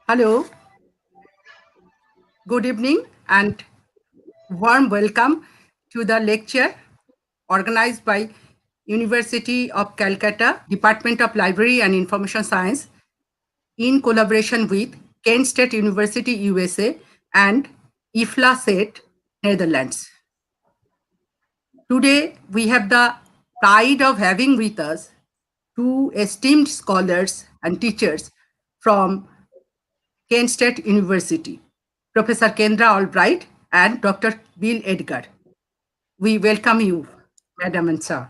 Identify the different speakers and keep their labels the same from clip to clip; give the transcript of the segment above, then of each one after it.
Speaker 1: Hello, good evening, and warm welcome to the lecture organized by University of Calcutta, Department of Library and Information Science in collaboration with Kent State University, USA and IFLA set, Netherlands. Today, we have the pride of having with us two esteemed scholars and teachers from Kent State University, Professor Kendra Albright and Dr. Bill Edgar. We welcome you, Madam and Sir.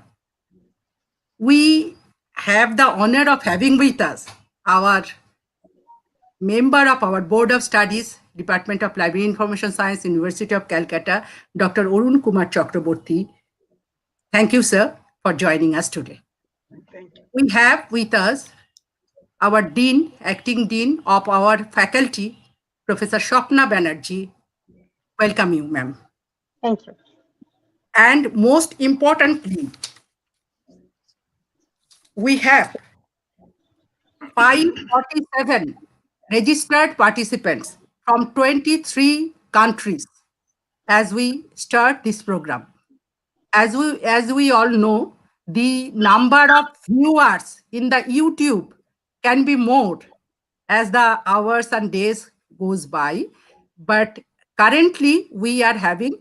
Speaker 1: We have the honor of having with us our member of our Board of Studies, Department of Library Information Science, University of Calcutta, Dr. Arun Kumar Chakraborty. Thank you, sir, for joining us today.
Speaker 2: Thank you.
Speaker 1: We have with us our Dean, Acting Dean of our faculty, Professor Swapna Banerjee. Welcome you, ma'am.
Speaker 2: Thank you.
Speaker 1: And most importantly, we have 547 registered participants from 23 countries as we start this program. As we all know, the number of viewers in the YouTube can be more as the hours and days goes by. But currently, we are having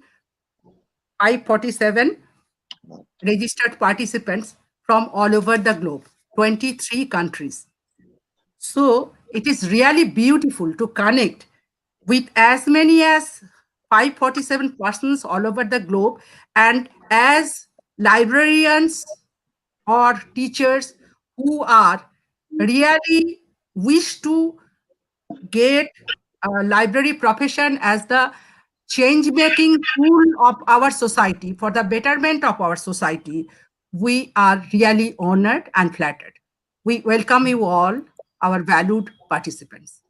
Speaker 1: 547 registered participants from all over the globe, 23 countries. So it is really beautiful to connect with as many as 547 persons all over the globe. And as librarians or teachers who are really wish to get a library profession as the change-making tool of our society for the betterment of our society, we are really honored and flattered. We welcome you all, our valued participants.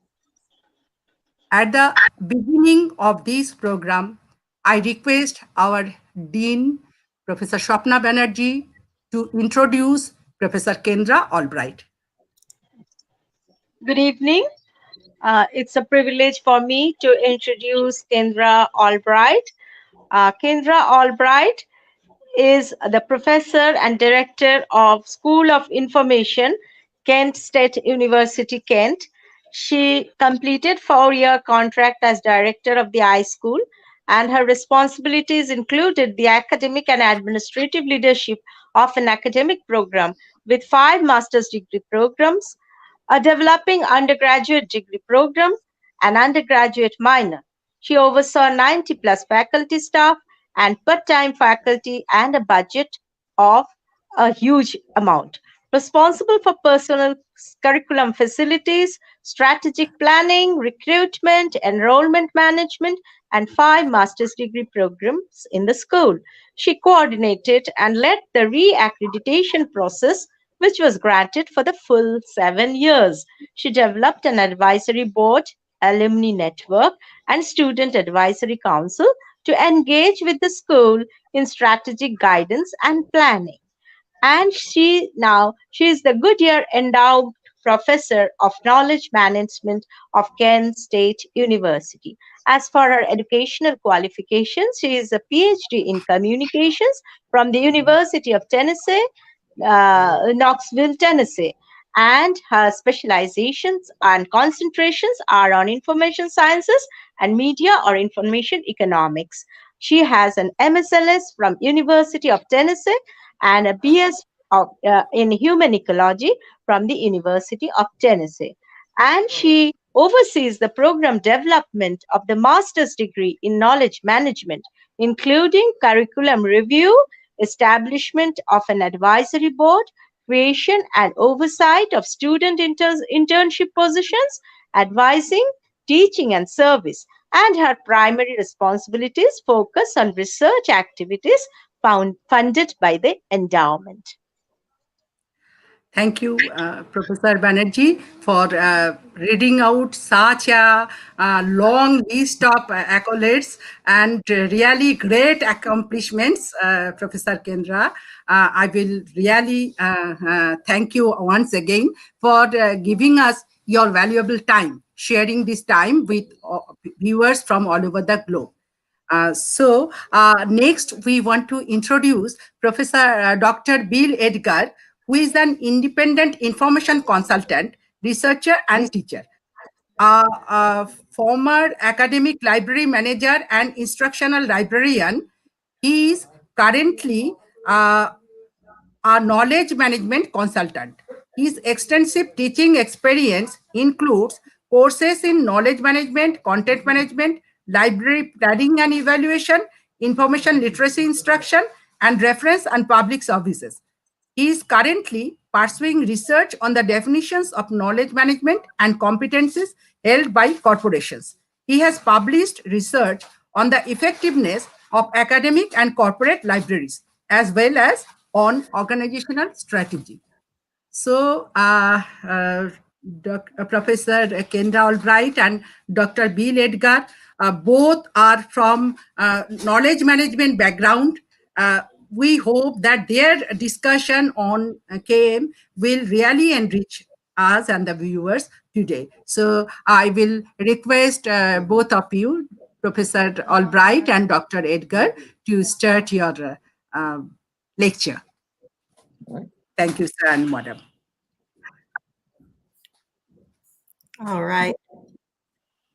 Speaker 1: At the beginning of this program, I request our Dean, Professor Swapna Banerjee, to introduce Professor Kendra Albright.
Speaker 2: Good evening. It's a privilege for me to introduce Kendra Albright. Kendra Albright is the professor and director of School of Information, Kent State University, Kent. She completed 4-year contract as director of the iSchool, and her responsibilities included the academic and administrative leadership of an academic program with 5 master's degree programs, a developing undergraduate degree program, and undergraduate minor. She oversaw 90 plus faculty staff and part-time faculty and a budget of a huge amount. Responsible for personal curriculum facilities, strategic planning, recruitment, enrollment management, and 5 master's degree programs in the school. She coordinated and led the re-accreditation process, which was granted for the full 7 years. She developed an advisory board, alumni network, and student advisory council to engage with the school in strategic guidance and planning. And she is the Goodyear Endowed Professor of Knowledge Management of Kent State University. As for her educational qualifications, she is a PhD in Communications from the University of Tennessee, Knoxville, Tennessee. And her specializations and concentrations are on information sciences and media or information economics. She has an MSLS from University of Tennessee and a BS in human ecology from the University of Tennessee. And she oversees the program development of the master's degree in knowledge management, including curriculum review, establishment of an advisory board, creation and oversight of student internship positions, advising, teaching, and service. And her primary responsibilities focus on research activities funded by the endowment.
Speaker 1: Thank you, Professor Banerjee, for reading out such a long list of accolades and really great accomplishments, Professor Kendra. I will really thank you once again for giving us your valuable time, sharing this time with viewers from all over the globe. Next, we want to introduce Professor Dr. Bill Edgar, who is an independent information consultant, researcher, and teacher. A former academic library manager and instructional librarian. He is currently a knowledge management consultant. His extensive teaching experience includes courses in knowledge management, content management, library planning and evaluation, information literacy instruction, and reference and public services. He is currently pursuing research on the definitions of knowledge management and competencies held by corporations. He has published research on the effectiveness of academic and corporate libraries, as well as on organizational strategy. So, Professor Kendra Albright and Dr. Bill Edgar, both are from knowledge management background. We hope that their discussion on KM will really enrich us and the viewers today. So I will request both of you, Professor Albright and Dr. Edgar, to start your lecture. Thank you, sir and madam.
Speaker 3: All right.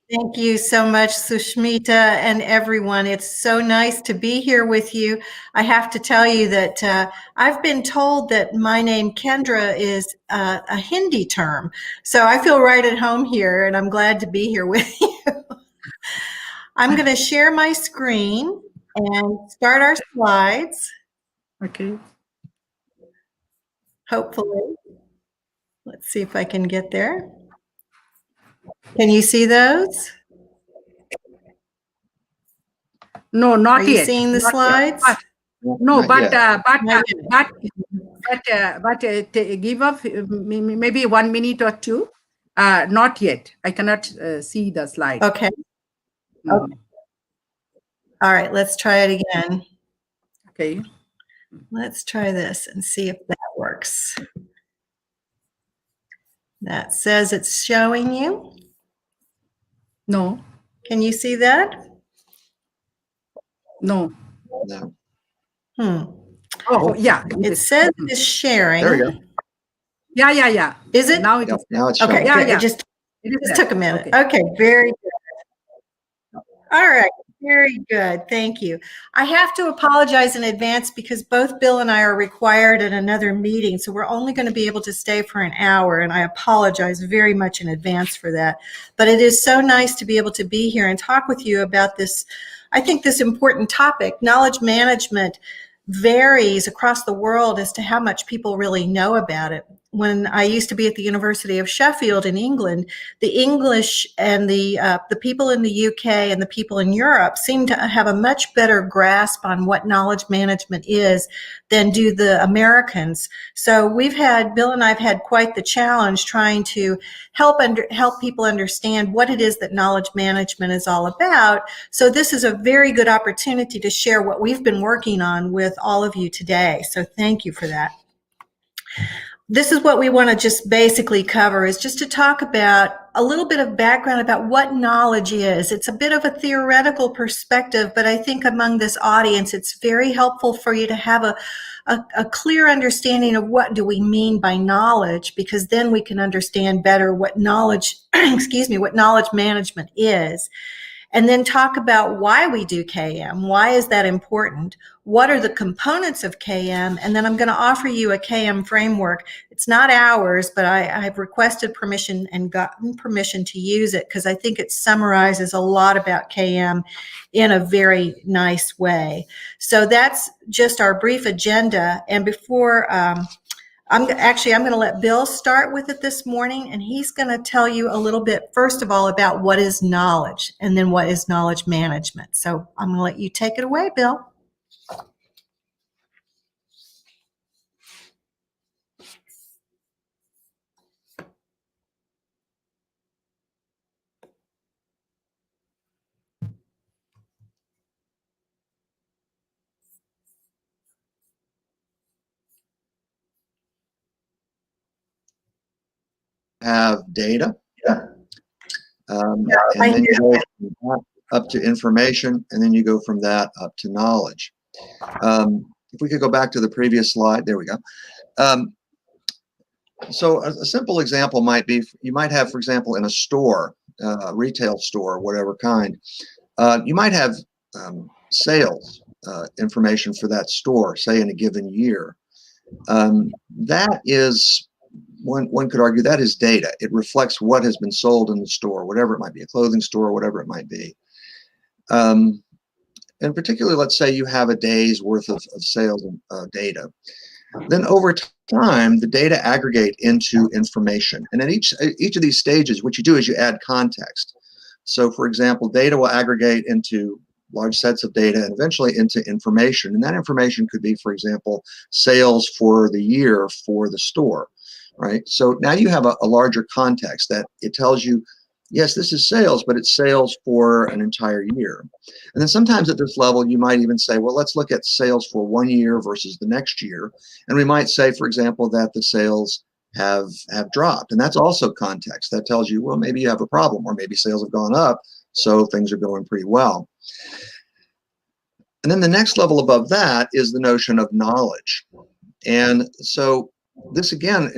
Speaker 3: Thank you so much, Sushmita and everyone. It's so nice to be here with you. I have to tell you that I've been told that my name Kendra is a Hindi term. So I feel right at home here, and I'm glad to be here with you. I'm going to share my screen and start our slides.
Speaker 1: Okay.
Speaker 3: Hopefully. Let's see if I can get there. Can you see those?
Speaker 1: No, not
Speaker 3: Are you
Speaker 1: yet.
Speaker 3: seeing the
Speaker 1: Not
Speaker 3: slides?
Speaker 1: yet. No, but give up maybe 1 minute or two. Not yet. I cannot see the slide.
Speaker 3: Okay. Okay. All right, let's try it again.
Speaker 1: Okay.
Speaker 3: Let's try this and see if that works. That says it's showing you.
Speaker 1: No.
Speaker 3: Can you see that?
Speaker 1: No.
Speaker 3: No.
Speaker 1: Oh, yeah.
Speaker 3: It says it's sharing.
Speaker 4: There we go.
Speaker 1: Yeah.
Speaker 3: Is it?
Speaker 4: Now it's showing.
Speaker 3: Okay,
Speaker 1: Yeah,
Speaker 3: good.
Speaker 1: yeah.
Speaker 3: It just took a minute.
Speaker 1: Okay.
Speaker 3: Okay, very good. All right, very good. Thank you. I have to apologize in advance because both Bill and I are required at another meeting, so we're only going to be able to stay for an hour, and I apologize very much in advance for that. But it is so nice to be able to be here and talk with you about this, I think, this important topic. Knowledge management varies across the world as to how much people really know about it. When I used to be at the University of Sheffield in England, the English and the people in the UK and the people in Europe seem to have a much better grasp on what knowledge management is than do the Americans. So Bill and I have had quite the challenge trying to help people understand what it is that knowledge management is all about. So this is a very good opportunity to share what we've been working on with all of you today. So thank you for that. This is what we want to just basically cover, is just to talk about a little bit of background about what knowledge is. It's a bit of a theoretical perspective, but I think among this audience, it's very helpful for you to have a clear understanding of what do we mean by knowledge, because then we can understand better what knowledge, what knowledge management is. And then talk about why we do KM. Why is that important? What are the components of KM? And then I'm going to offer you a KM framework. It's not ours, but I've requested permission and gotten permission to use it because I think it summarizes a lot about KM in a very nice way. So that's just our brief agenda. And before I'm going to let Bill start with it this morning, and he's going to tell you a little bit, first of all, about what is knowledge and then what is knowledge management. So I'm going to let you take it away, Bill.
Speaker 4: have data, and
Speaker 3: I
Speaker 4: then
Speaker 3: hear
Speaker 4: you go from that up to information, and then you go from that up to knowledge. If we could go back to the previous slide, there we go. So a simple example might be, you might have, for example, in a store, retail store, whatever kind, you might have sales information for that store, say in a given year. That is, one could argue, that is data. It reflects what has been sold in the store, whatever it might be, a clothing store, whatever it might be. And particularly, let's say you have a day's worth of sales data. Then over time, the data aggregate into information. And at each of these stages, what you do is you add context. So for example, data will aggregate into large sets of data and eventually into information. And that information could be, for example, sales for the year for the store, right? So now you have a larger context that it tells you, yes, this is sales, but it's sales for an entire year. And then sometimes at this level, you might even say, well, let's look at sales for 1 year versus the next year. And we might say, for example, that the sales have dropped. And that's also context. That tells you, well, maybe you have a problem, or maybe sales have gone up, so things are going pretty well. And then the next level above that is the notion of knowledge. And so this, again,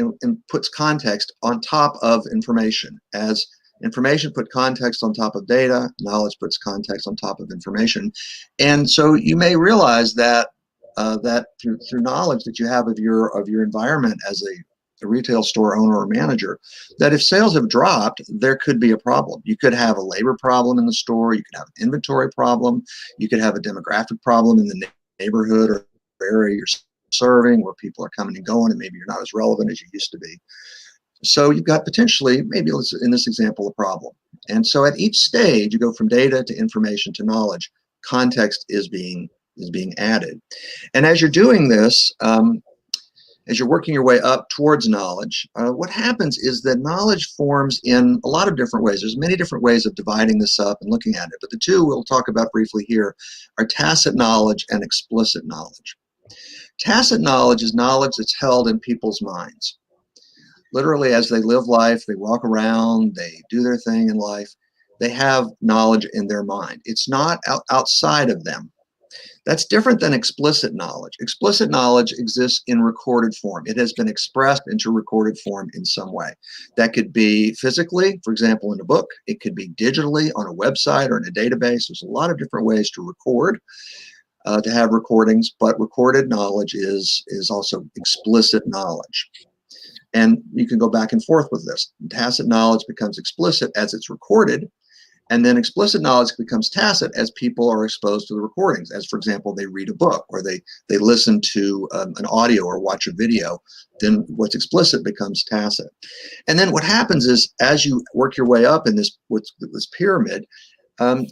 Speaker 4: puts context on top of information. As information put context on top of data, knowledge puts context on top of information. And so you may realize that that through knowledge that you have of your environment as a retail store owner or manager, that if sales have dropped, there could be a problem. You could have a labor problem in the store, you could have an inventory problem, you could have a demographic problem in the neighborhood or area you're serving, where people are coming and going, and maybe you're not as relevant as you used to be. So you've got potentially, maybe in this example, a problem. And so at each stage, you go from data to information to knowledge. Context is being added. And as you're doing this, as you're working your way up towards knowledge, what happens is that knowledge forms in a lot of different ways. There's many different ways of dividing this up and looking at it, but the two we'll talk about briefly here are tacit knowledge and explicit knowledge. Tacit knowledge is knowledge that's held in people's minds. Literally, as they live life, they walk around, they do their thing in life, they have knowledge in their mind. It's not outside of them. That's different than explicit knowledge. Explicit knowledge exists in recorded form. It has been expressed into recorded form in some way. That could be physically, for example, in a book. It could be digitally on a website or in a database. There's a lot of different ways to record, to have recordings, but recorded knowledge is also explicit knowledge. And you can go back and forth with this. Tacit knowledge becomes explicit as it's recorded, and then explicit knowledge becomes tacit as people are exposed to the recordings. As, for example, they read a book, or they listen to an audio or watch a video, then what's explicit becomes tacit. And then what happens is, as you work your way up in this pyramid,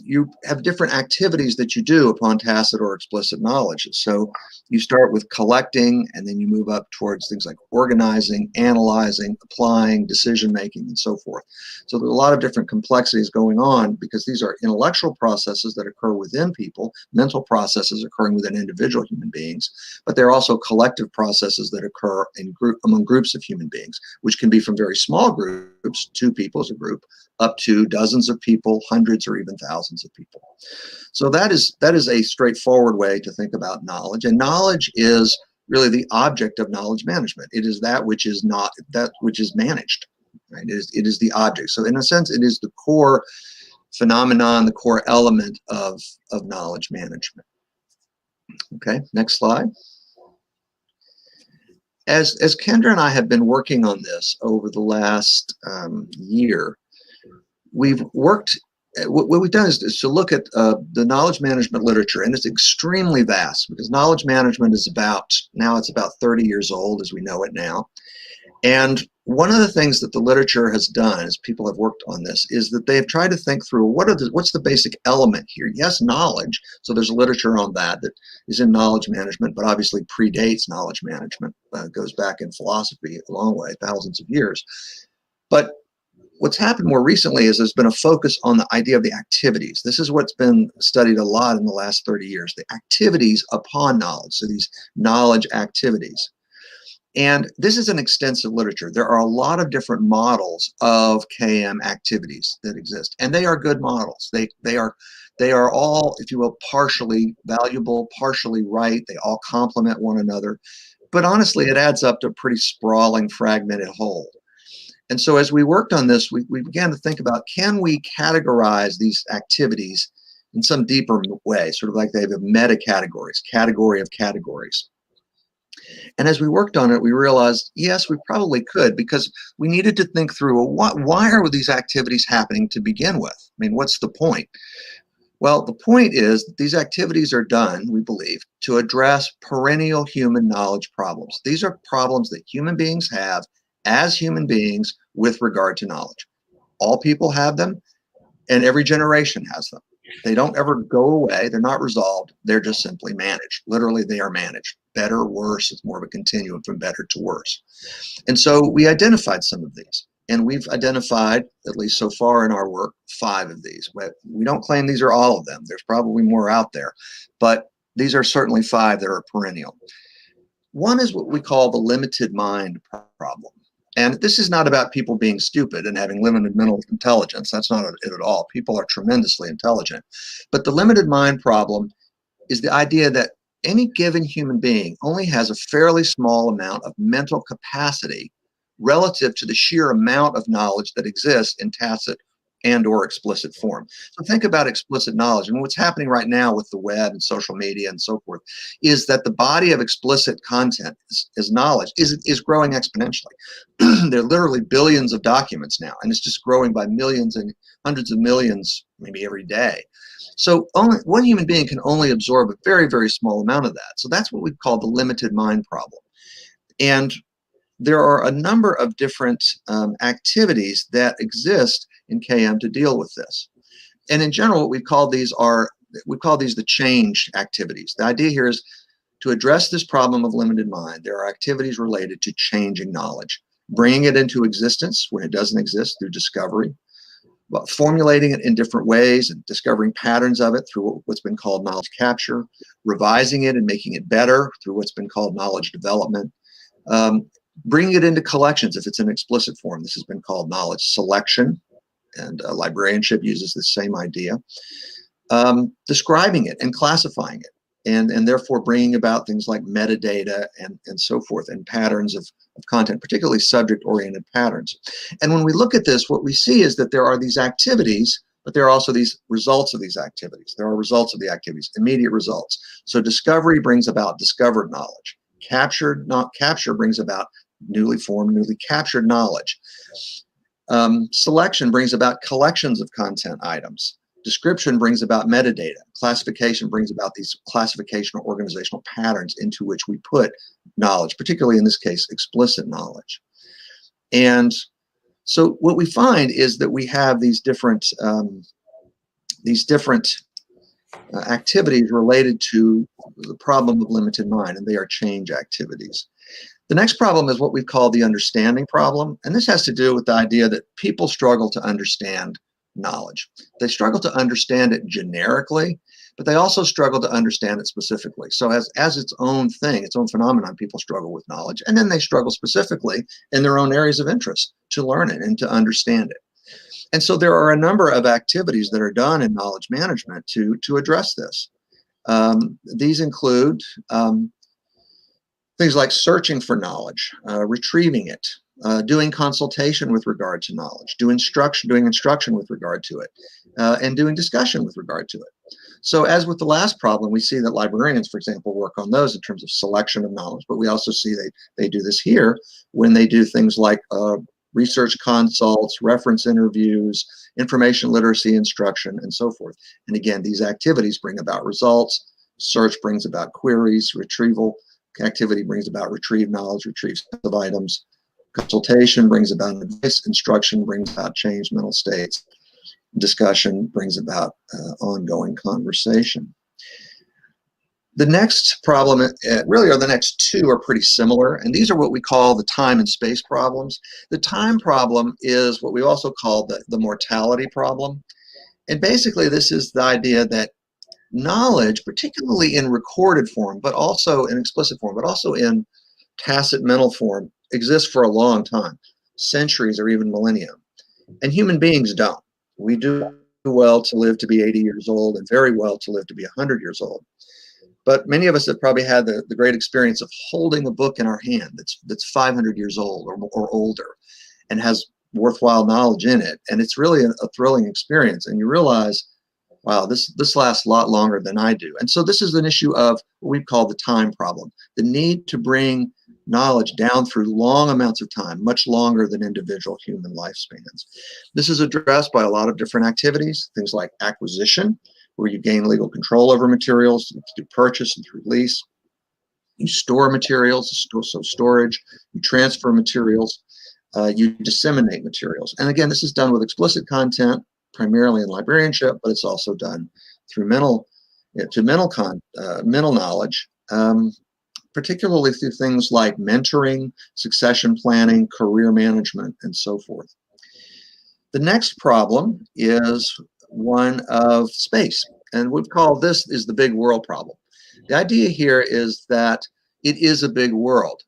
Speaker 4: you have different activities that you do upon tacit or explicit knowledge. So you start with collecting, and then you move up towards things like organizing, analyzing, applying, decision-making, and so forth. So there's a lot of different complexities going on, because these are intellectual processes that occur within people, mental processes occurring within individual human beings, but they're also collective processes that occur among groups of human beings, which can be from very small groups, 2 people as a group, up to dozens of people, hundreds, or even thousands of people. So that is a straightforward way to think about knowledge. And knowledge is really the object of knowledge management. It is that which is not that which is managed, right? It is the object. So in a sense, it is the core phenomenon, the core element of knowledge management. Okay, next slide. As Kendra and I have been working on this over the last year, we've worked, what we've done is to look at the knowledge management literature, and it's extremely vast, because knowledge management is now it's about 30 years old as we know it now. And one of the things that the literature has done, as people have worked on this, is that they've tried to think through what's the basic element here. Yes, knowledge. So there's literature on that is in knowledge management, but obviously predates knowledge management. Goes back in philosophy a long way, thousands of years. But what's happened more recently is there's been a focus on the idea of the activities. This is what's been studied a lot in the last 30 years, the activities upon knowledge, so these knowledge activities. And this is an extensive literature. There are a lot of different models of KM activities that exist, and they are good models. They are all, if you will, partially valuable, partially right. They all complement one another. But honestly, it adds up to a pretty sprawling, fragmented whole. And so as we worked on this, we began to think about, can we categorize these activities in some deeper way, sort of like they have meta categories, category of categories. And as we worked on it, we realized, yes, we probably could, because we needed to think through, well, why are these activities happening to begin with? I mean, what's the point? Well, the point is that these activities are done, we believe, to address perennial human knowledge problems. These are problems that human beings have as human beings with regard to knowledge. All people have them, and every generation has them. They don't ever go away. They're not resolved. They're just simply managed. Literally, they are managed. Better, worse. It's more of a continuum from better to worse. And so we identified some of these. And we've identified, at least so far in our work, 5 of these. We don't claim these are all of them. There's probably more out there. But these are certainly 5 that are perennial. One is what we call the limited mind problem. And this is not about people being stupid and having limited mental intelligence. That's not it at all. People are tremendously intelligent. But the limited mind problem is the idea that any given human being only has a fairly small amount of mental capacity relative to the sheer amount of knowledge that exists in tacit and or explicit form. So think about explicit knowledge. And what's happening right now with the web and social media and so forth is that the body of explicit content is knowledge is growing exponentially. There are literally billions of documents now, and it's just growing by millions and hundreds of millions, maybe every day. So only one human being can only absorb a very, very small amount of that. So that's what we call the limited mind problem. And there are a number of different activities that exist in KM to deal with this. And in general, what we call these the change activities. The idea here is to address this problem of limited mind. There are activities related to changing knowledge, bringing it into existence when it doesn't exist through discovery, but formulating it in different ways and discovering patterns of it through what's been called knowledge capture, revising it and making it better through what's been called knowledge development, bringing it into collections if it's in explicit form. This has been called knowledge selection, and librarianship uses the same idea. Describing it and classifying it, and therefore bringing about things like metadata and so forth, and patterns of content, particularly subject-oriented patterns. And when we look at this, what we see is that there are these activities, but there are also these results of these activities. There are results of the activities, immediate results. So discovery brings about discovered knowledge. Capture brings about newly formed, newly captured knowledge. Selection brings about collections of content items. Description brings about metadata. Classification brings about these classification or organizational patterns into which we put knowledge, particularly in this case, explicit knowledge. And so what we find is that we have these different activities related to the problem of limited mind, and they are change activities. The next problem is what we call the understanding problem, and this has to do with the idea that people struggle to understand knowledge. They struggle to understand it generically, but they also struggle to understand it specifically. So as its own thing, its own phenomenon, people struggle with knowledge, and then they struggle specifically in their own areas of interest to learn it and to understand it. And so there are a number of activities that are done in knowledge management to address this. These include things like searching for knowledge, retrieving it, doing consultation with regard to knowledge, doing instruction with regard to it, and doing discussion with regard to it. So as with the last problem, we see that librarians, for example, work on those in terms of selection of knowledge, but we also see they do this here when they do things like research consults, reference interviews, information literacy instruction, and so forth. And again, these activities bring about results. Search brings about queries. Retrieval activity brings about retrieved knowledge, retrieved of items. Consultation brings about advice. Instruction brings about changed mental states. Discussion brings about ongoing conversation. The next problem, really, or the next 2 are pretty similar, and these are what we call the time and space problems. The time problem is what we also call the mortality problem. And basically, this is the idea that knowledge, particularly in recorded form, but also in explicit form, but also in tacit mental form exists for a long time, centuries or even millennia. And human beings don't. We do well to live to be 80 years old and very well to live to be 100 years old. But many of us have probably had the great experience of holding a book in our hand that's 500 years old or older and has worthwhile knowledge in it. And it's really a thrilling experience. And you realize, wow, this lasts a lot longer than I do. And so this is an issue of what we call the time problem, the need to bring knowledge down through long amounts of time, much longer than individual human lifespans. This is addressed by a lot of different activities, things like acquisition, where you gain legal control over materials through purchase and through lease. You store materials, so storage. You transfer materials. You disseminate materials. And again, this is done with explicit content, primarily in librarianship, but it's also done through mental knowledge, particularly through things like mentoring, succession planning, career management, and so forth. The next problem is one of space, and we've called this is the big world problem. The idea here is that it is a big world.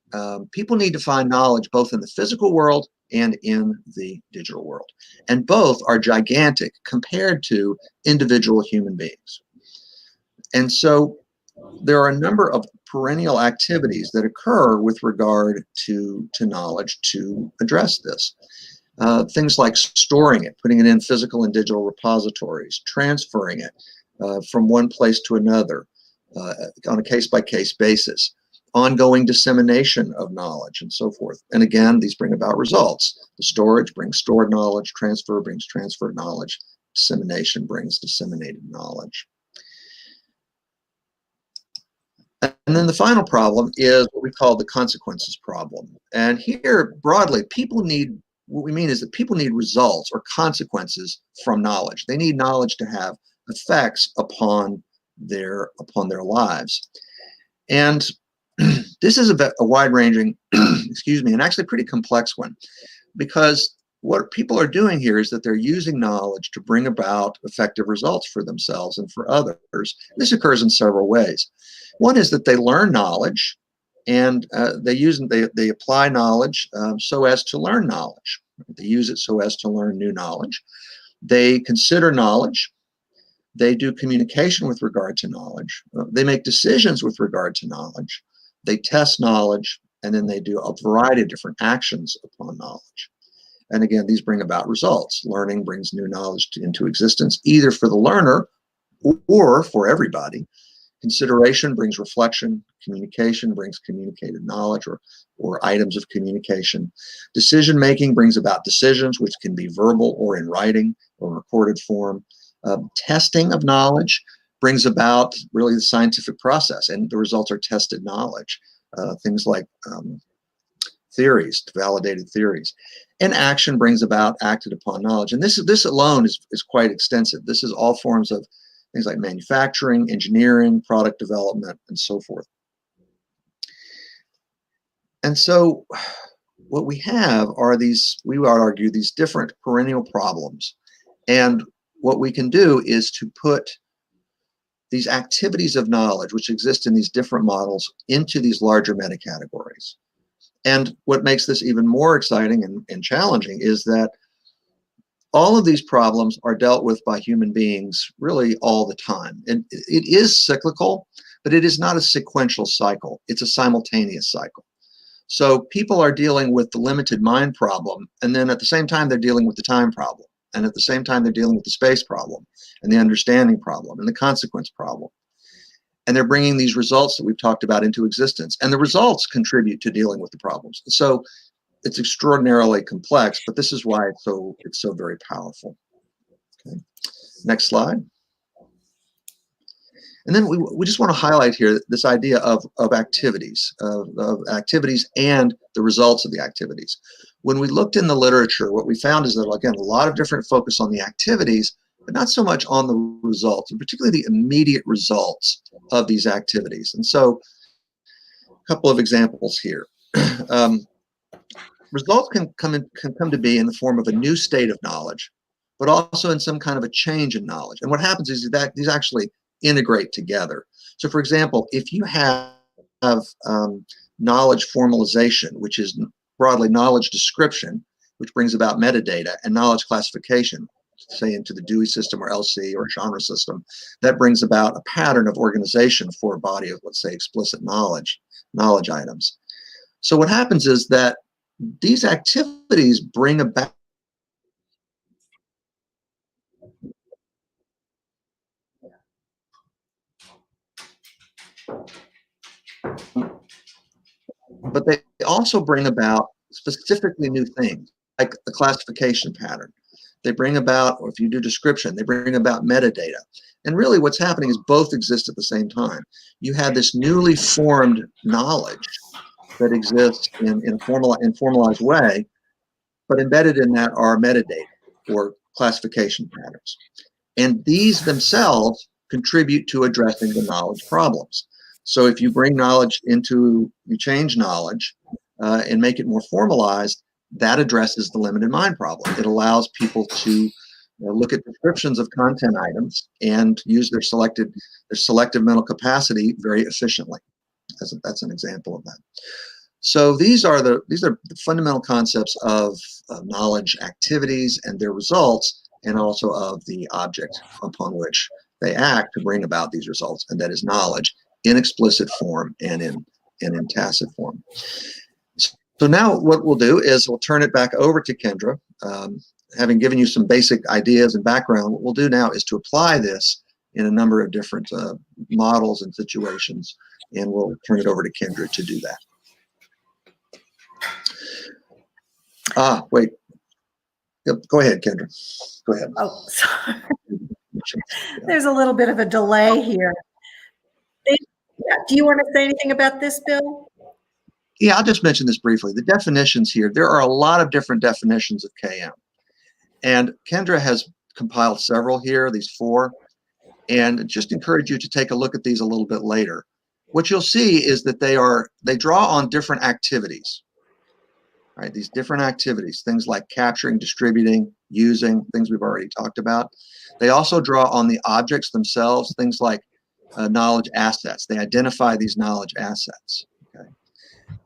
Speaker 4: People need to find knowledge both in the physical world and in the digital world, and both are gigantic compared to individual human beings. And so there are a number of perennial activities that occur with regard to knowledge to address this. Things like storing it, putting it in physical and digital repositories, transferring it from one place to another on a case-by-case basis, ongoing dissemination of knowledge, and so forth. And again, these bring about results. The storage brings stored knowledge, transfer brings transferred knowledge, dissemination brings disseminated knowledge. And then the final problem is what we call the consequences problem. And here, broadly, what we mean is that people need results or consequences from knowledge. They need knowledge to have effects upon their lives. And this is a wide-ranging, excuse me, and actually pretty complex one, because what people are doing here is that they're using knowledge to bring about effective results for themselves and for others. This occurs in several ways. One is that they learn knowledge, and they apply knowledge so as to learn knowledge. They use it so as to learn new knowledge. They consider knowledge. They do communication with regard to knowledge. They make decisions with regard to knowledge. They test knowledge, and then they do a variety of different actions upon knowledge. And again, these bring about results. Learning brings new knowledge into existence, either for the learner or for everybody. Consideration brings reflection. Communication brings communicated knowledge or items of communication. Decision-making brings about decisions, which can be verbal or in writing or recorded form. Testing of knowledge brings about really the scientific process, and the results are tested knowledge. Things like theories, validated theories. And action brings about acted upon knowledge. And this alone is quite extensive. This is all forms of things like manufacturing, engineering, product development, and so forth. And so what we have are these, we would argue, these different perennial problems. And what we can do is to put these activities of knowledge, which exist in these different models, into these larger meta-categories. And what makes this even more exciting and challenging is that all of these problems are dealt with by human beings really all the time. And it is cyclical, but it is not a sequential cycle. It's a simultaneous cycle. So people are dealing with the limited mind problem, and then at the same time, they're dealing with the time problem. And at the same time, they're dealing with the space problem and the understanding problem and the consequence problem. And they're bringing these results that we've talked about into existence. And the results contribute to dealing with the problems. So it's extraordinarily complex, but this is why it's so very powerful. Okay. Next slide. And then we just want to highlight here this idea of activities, of activities and the results of the activities. When we looked in the literature, what we found is that, again, a lot of different focus on the activities, but not so much on the results, and particularly the immediate results of these activities. And so a couple of examples here. Results can come to be in the form of a new state of knowledge, but also in some kind of a change in knowledge. And what happens is that these actually integrate together. So for example, if you have knowledge formalization, which is broadly knowledge description, which brings about metadata, and knowledge classification, say into the Dewey system or LC or genre system, that brings about a pattern of organization for a body of, let's say, explicit knowledge items. So what happens is that these activities bring about but they also bring about specifically new things, like the classification pattern. They bring about, or if you do description, they bring about metadata. And really what's happening is both exist at the same time. You have this newly formed knowledge that exists in a formalized way, but embedded in that are metadata or classification patterns. And these themselves contribute to addressing the knowledge problems. So if you bring knowledge into, you change knowledge and make it more formalized, that addresses the limited mind problem. It allows people to look at descriptions of content items and use their selective mental capacity very efficiently. That's an example of that. So these are the fundamental concepts of knowledge activities and their results, and also of the object upon which they act to bring about these results, and that is knowledge in explicit form and in tacit form. So now what we'll do is we'll turn it back over to Kendra. Having given you some basic ideas and background, what we'll do now is to apply this in a number of different models and situations, and we'll turn it over to Kendra to do that. Wait. Yep, go ahead, Kendra. Go ahead.
Speaker 3: Oh, sorry. There's a little bit of a delay here. Yeah. Do you want to say anything about this, Bill?
Speaker 4: Yeah, I'll just mention this briefly. The definitions here, there are a lot of different definitions of KM. And Kendra has compiled several here, these 4, and just encourage you to take a look at these a little bit later. What you'll see is that they draw on different activities. Right, these different activities, things like capturing, distributing, using, things we've already talked about. They also draw on the objects themselves, things like knowledge assets. They identify these knowledge assets. Okay?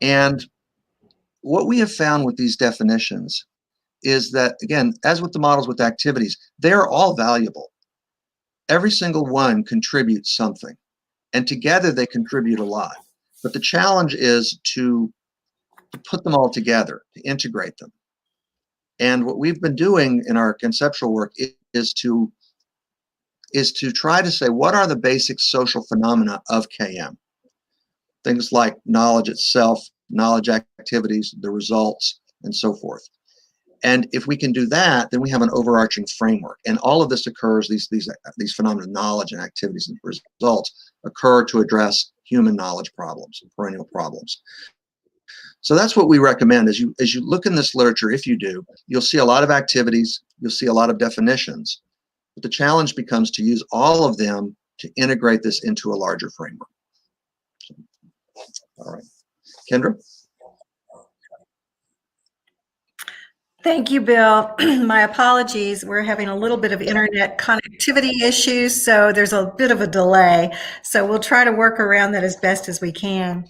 Speaker 4: And what we have found with these definitions is that, again, as with the models with activities, they are all valuable. Every single one contributes something, and together they contribute a lot. But the challenge is to put them all together, to integrate them. And what we've been doing in our conceptual work is to try to say, what are the basic social phenomena of KM? Things like knowledge itself, knowledge activities, the results, and so forth. And if we can do that, then we have an overarching framework. And all of this occurs, these phenomena, knowledge and activities and results, occur to address human knowledge problems, perennial problems. So that's what we recommend. As you look in this literature, if you do, you'll see a lot of activities, you'll see a lot of definitions, but the challenge becomes to use all of them to integrate this into a larger framework. All right. Kendra?
Speaker 3: Thank you, Bill. My apologies. We're having a little bit of internet connectivity issues, so there's a bit of a delay. So we'll try to work around that as best as we can.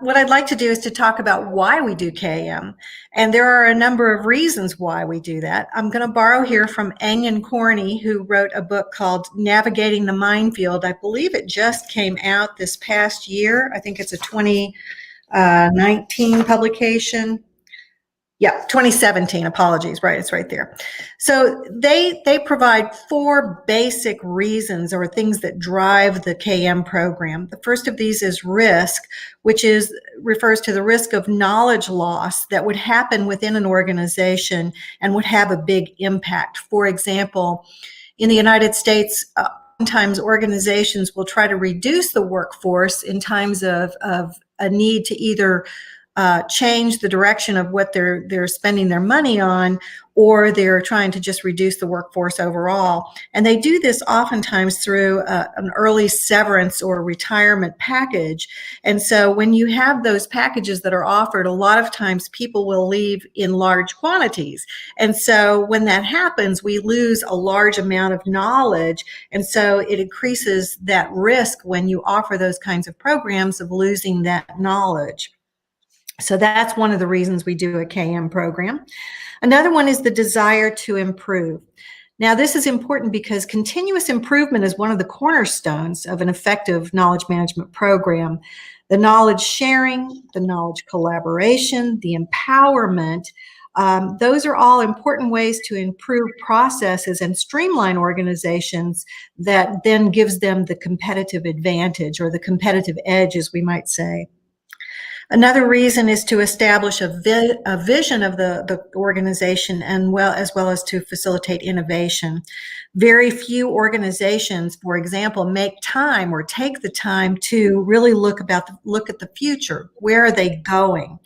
Speaker 3: What I'd like to do is to talk about why we do KM. And there are a number of reasons why we do that. I'm going to borrow here from Anyan Corney, who wrote a book called Navigating the Minefield. I believe it just came out this past year. I think it's a 2019 publication. Yeah, 2017, apologies, right, it's right there. So they provide 4 basic reasons or things that drive the KM program. The first of these is risk, which refers to the risk of knowledge loss that would happen within an organization and would have a big impact. For example, in the United States, sometimes organizations will try to reduce the workforce in times of a need to either change the direction of what they're spending their money on, or they're trying to just reduce the workforce overall. And they do this oftentimes through an early severance or retirement package. And so when you have those packages that are offered, a lot of times people will leave in large quantities. And so when that happens, we lose a large amount of knowledge. And so it increases that risk when you offer those kinds of programs of losing that knowledge. So that's one of the reasons we do a KM program. Another one is the desire to improve. Now, this is important because continuous improvement is one of the cornerstones of an effective knowledge management program. The knowledge sharing, the knowledge collaboration, the empowerment, those are all important ways to improve processes and streamline organizations that then gives them the competitive advantage or the competitive edge, as we might say. Another reason is to establish a vision of the organization, and as well as to facilitate innovation. Very few organizations, for example, make time or take the time to really look at the future. Where are they going?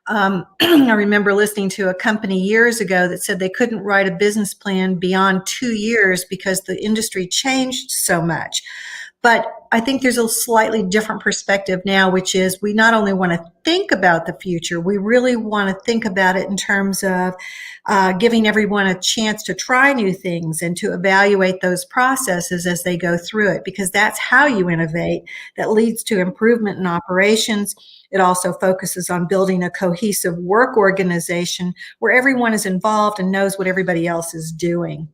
Speaker 3: I remember listening to a company years ago that said they couldn't write a business plan beyond 2 years because the industry changed so much. But I think there's a slightly different perspective now, which is we not only want to think about the future, we really want to think about it in terms of giving everyone a chance to try new things and to evaluate those processes as they go through it, because that's how you innovate. That leads to improvement in operations. It also focuses on building a cohesive work organization where everyone is involved and knows what everybody else is doing.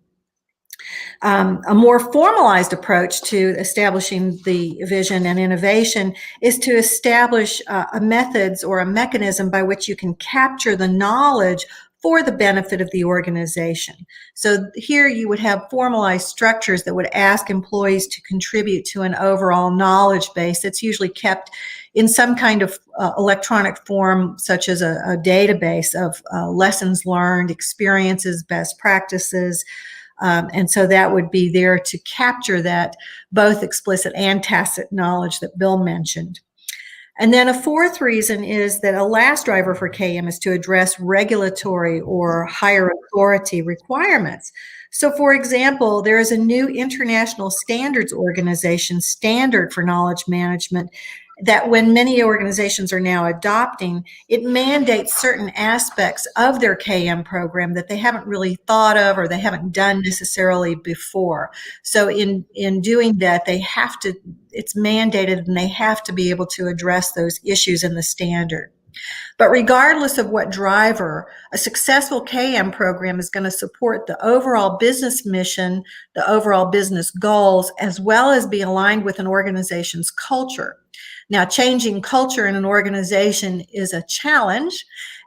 Speaker 3: A more formalized approach to establishing the vision and innovation is to establish methods or a mechanism by which you can capture the knowledge for the benefit of the organization. So here you would have formalized structures that would ask employees to contribute to an overall knowledge base that's usually kept in some kind of electronic form, such as a database of lessons learned, experiences, best practices. And so that would be there to capture that both explicit and tacit knowledge that Bill mentioned. And then a fourth reason is that a last driver for KM is to address regulatory or higher authority requirements. So for example, there is a new international standards organization standard for knowledge management that when many organizations are now adopting, it mandates certain aspects of their KM program that they haven't really thought of or they haven't done necessarily before. So in doing that, they have to, it's mandated and they have to be able to address those issues in the standard. But regardless of what driver, a successful KM program is going to support the overall business mission, the overall business goals, as well as be aligned with an organization's culture. Now, changing culture in an organization is a challenge,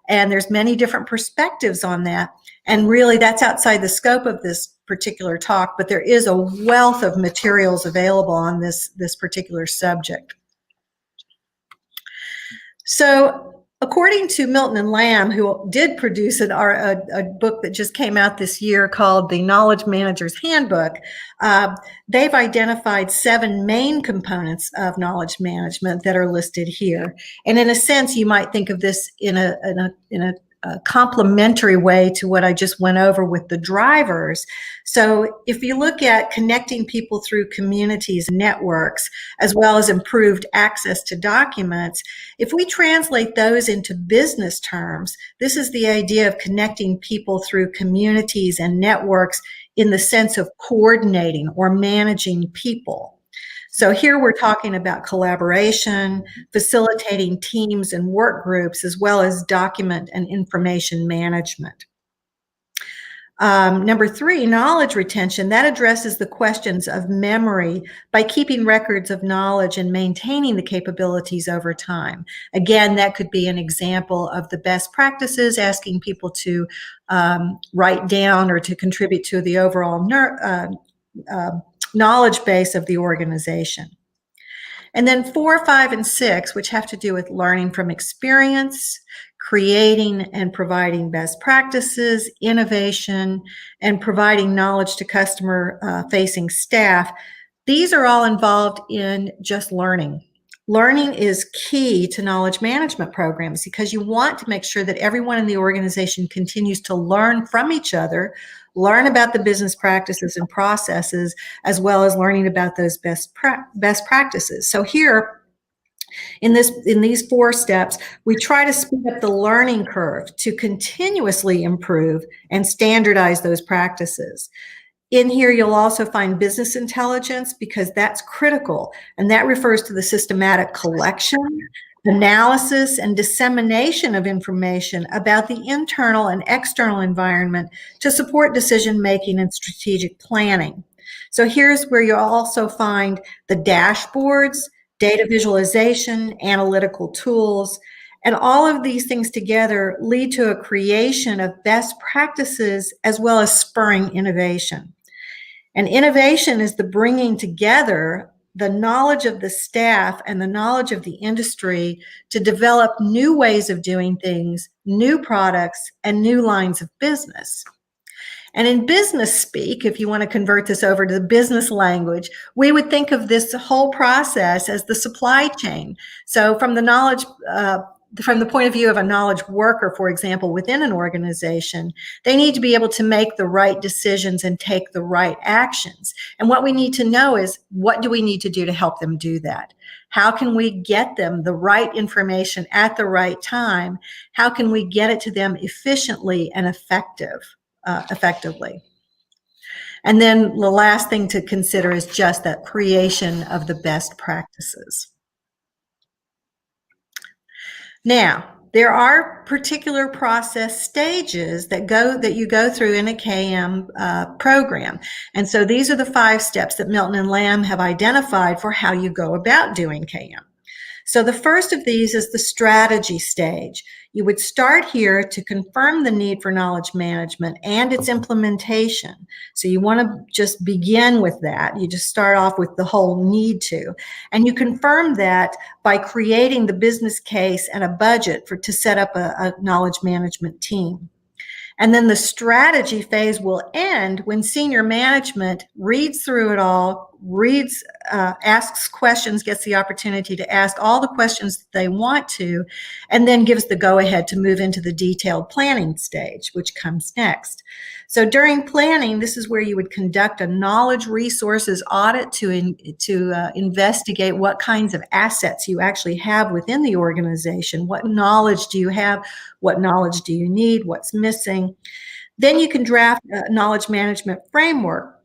Speaker 3: and there's many different perspectives on that. And really, that's outside the scope of this particular talk, but there is a wealth of materials available on this particular subject. So, according to Milton and Lamb, who did produce a book that just came out this year called The Knowledge Manager's Handbook, they've identified 7 main components of knowledge management that are listed here. And in a sense, you might think of this in a complementary way to what I just went over with the drivers. So if you look at connecting people through communities and networks, as well as improved access to documents, if we translate those into business terms, this is the idea of connecting people through communities and networks in the sense of coordinating or managing people. So here we're talking about collaboration, facilitating teams and work groups, as well as document and information management. Number 3, knowledge retention. That addresses the questions of memory by keeping records of knowledge and maintaining the capabilities over time. Again, that could be an example of the best practices, asking people to write down or to contribute to the overall knowledge base of the organization. And then 4, 5, and 6, which have to do with learning from experience, creating and providing best practices, innovation, and providing knowledge to customer-facing staff. These are all involved in just learning. Learning is key to knowledge management programs because you want to make sure that everyone in the organization continues to learn from each other, learn about the business practices and processes, as well as learning about those best practices. So here, in these 4 steps, we try to speed up the learning curve to continuously improve and standardize those practices. In here, you'll also find business intelligence because that's critical, and that refers to the systematic collection, analysis, and dissemination of information about the internal and external environment to support decision-making and strategic planning. So here's where you'll also find the dashboards, data visualization, analytical tools, and all of these things together lead to a creation of best practices as well as spurring innovation. And innovation is the bringing together the knowledge of the staff and the knowledge of the industry to develop new ways of doing things, new products, and new lines of business. And in business speak, if you want to convert this over to the business language, we would think of this whole process as the supply chain. So from the point of view of a knowledge worker, for example, within an organization, they need to be able to make the right decisions and take the right actions. And what we need to know is, what do we need to do to help them do that? How can we get them the right information at the right time? How can we get it to them efficiently and effectively? And then the last thing to consider is just that creation of the best practices. Now, there are particular process stages that you go through in a KM program. And so these are the 5 steps that Milton and Lamb have identified for how you go about doing KM. So the first of these is the strategy stage. You would start here to confirm the need for knowledge management and its implementation. So you want to just begin with that. You just start off with the whole need to. And you confirm that by creating the business case and a budget to set up a knowledge management team. And then the strategy phase will end when senior management reads through it all, asks questions, gets the opportunity to ask all the questions that they want to, and then gives the go-ahead to move into the detailed planning stage, which comes next. So during planning, this is where you would conduct a knowledge resources audit to investigate what kinds of assets you actually have within the organization. What knowledge do you have? What knowledge do you need? What's missing? Then you can draft a knowledge management framework.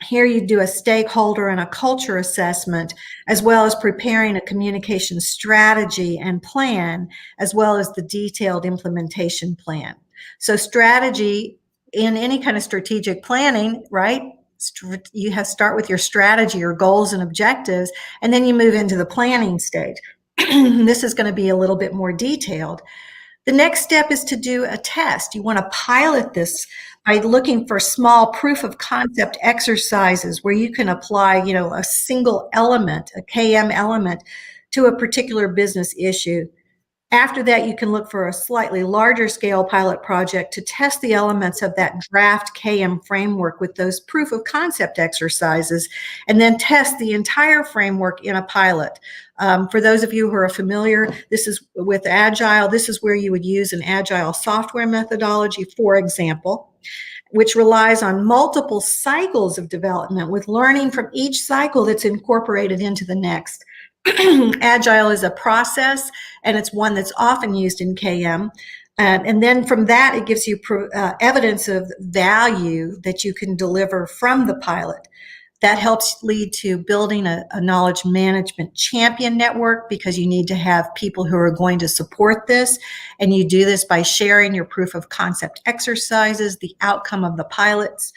Speaker 3: Here you do a stakeholder and a culture assessment, as well as preparing a communication strategy and plan, as well as the detailed implementation plan. So strategy in any kind of strategic planning, right? You have to start with your strategy, your goals and objectives, and then you move into the planning stage. This is going to be a little bit more detailed. The next step is to do a test. You want to pilot this by looking for small proof of concept exercises where you can apply, a single element, a KM element, to a particular business issue. After that, you can look for a slightly larger scale pilot project to test the elements of that draft KM framework with those proof of concept exercises, and then test the entire framework in a pilot. For those of you who are familiar, this is with Agile. This is where you would use an Agile software methodology, for example, which relies on multiple cycles of development with learning from each cycle that's incorporated into the next. Agile is a process, and it's one that's often used in KM. And then from that, it gives you evidence of value that you can deliver from the pilot. That helps lead to building a knowledge management champion network, because you need to have people who are going to support this. And you do this by sharing your proof of concept exercises, the outcome of the pilots,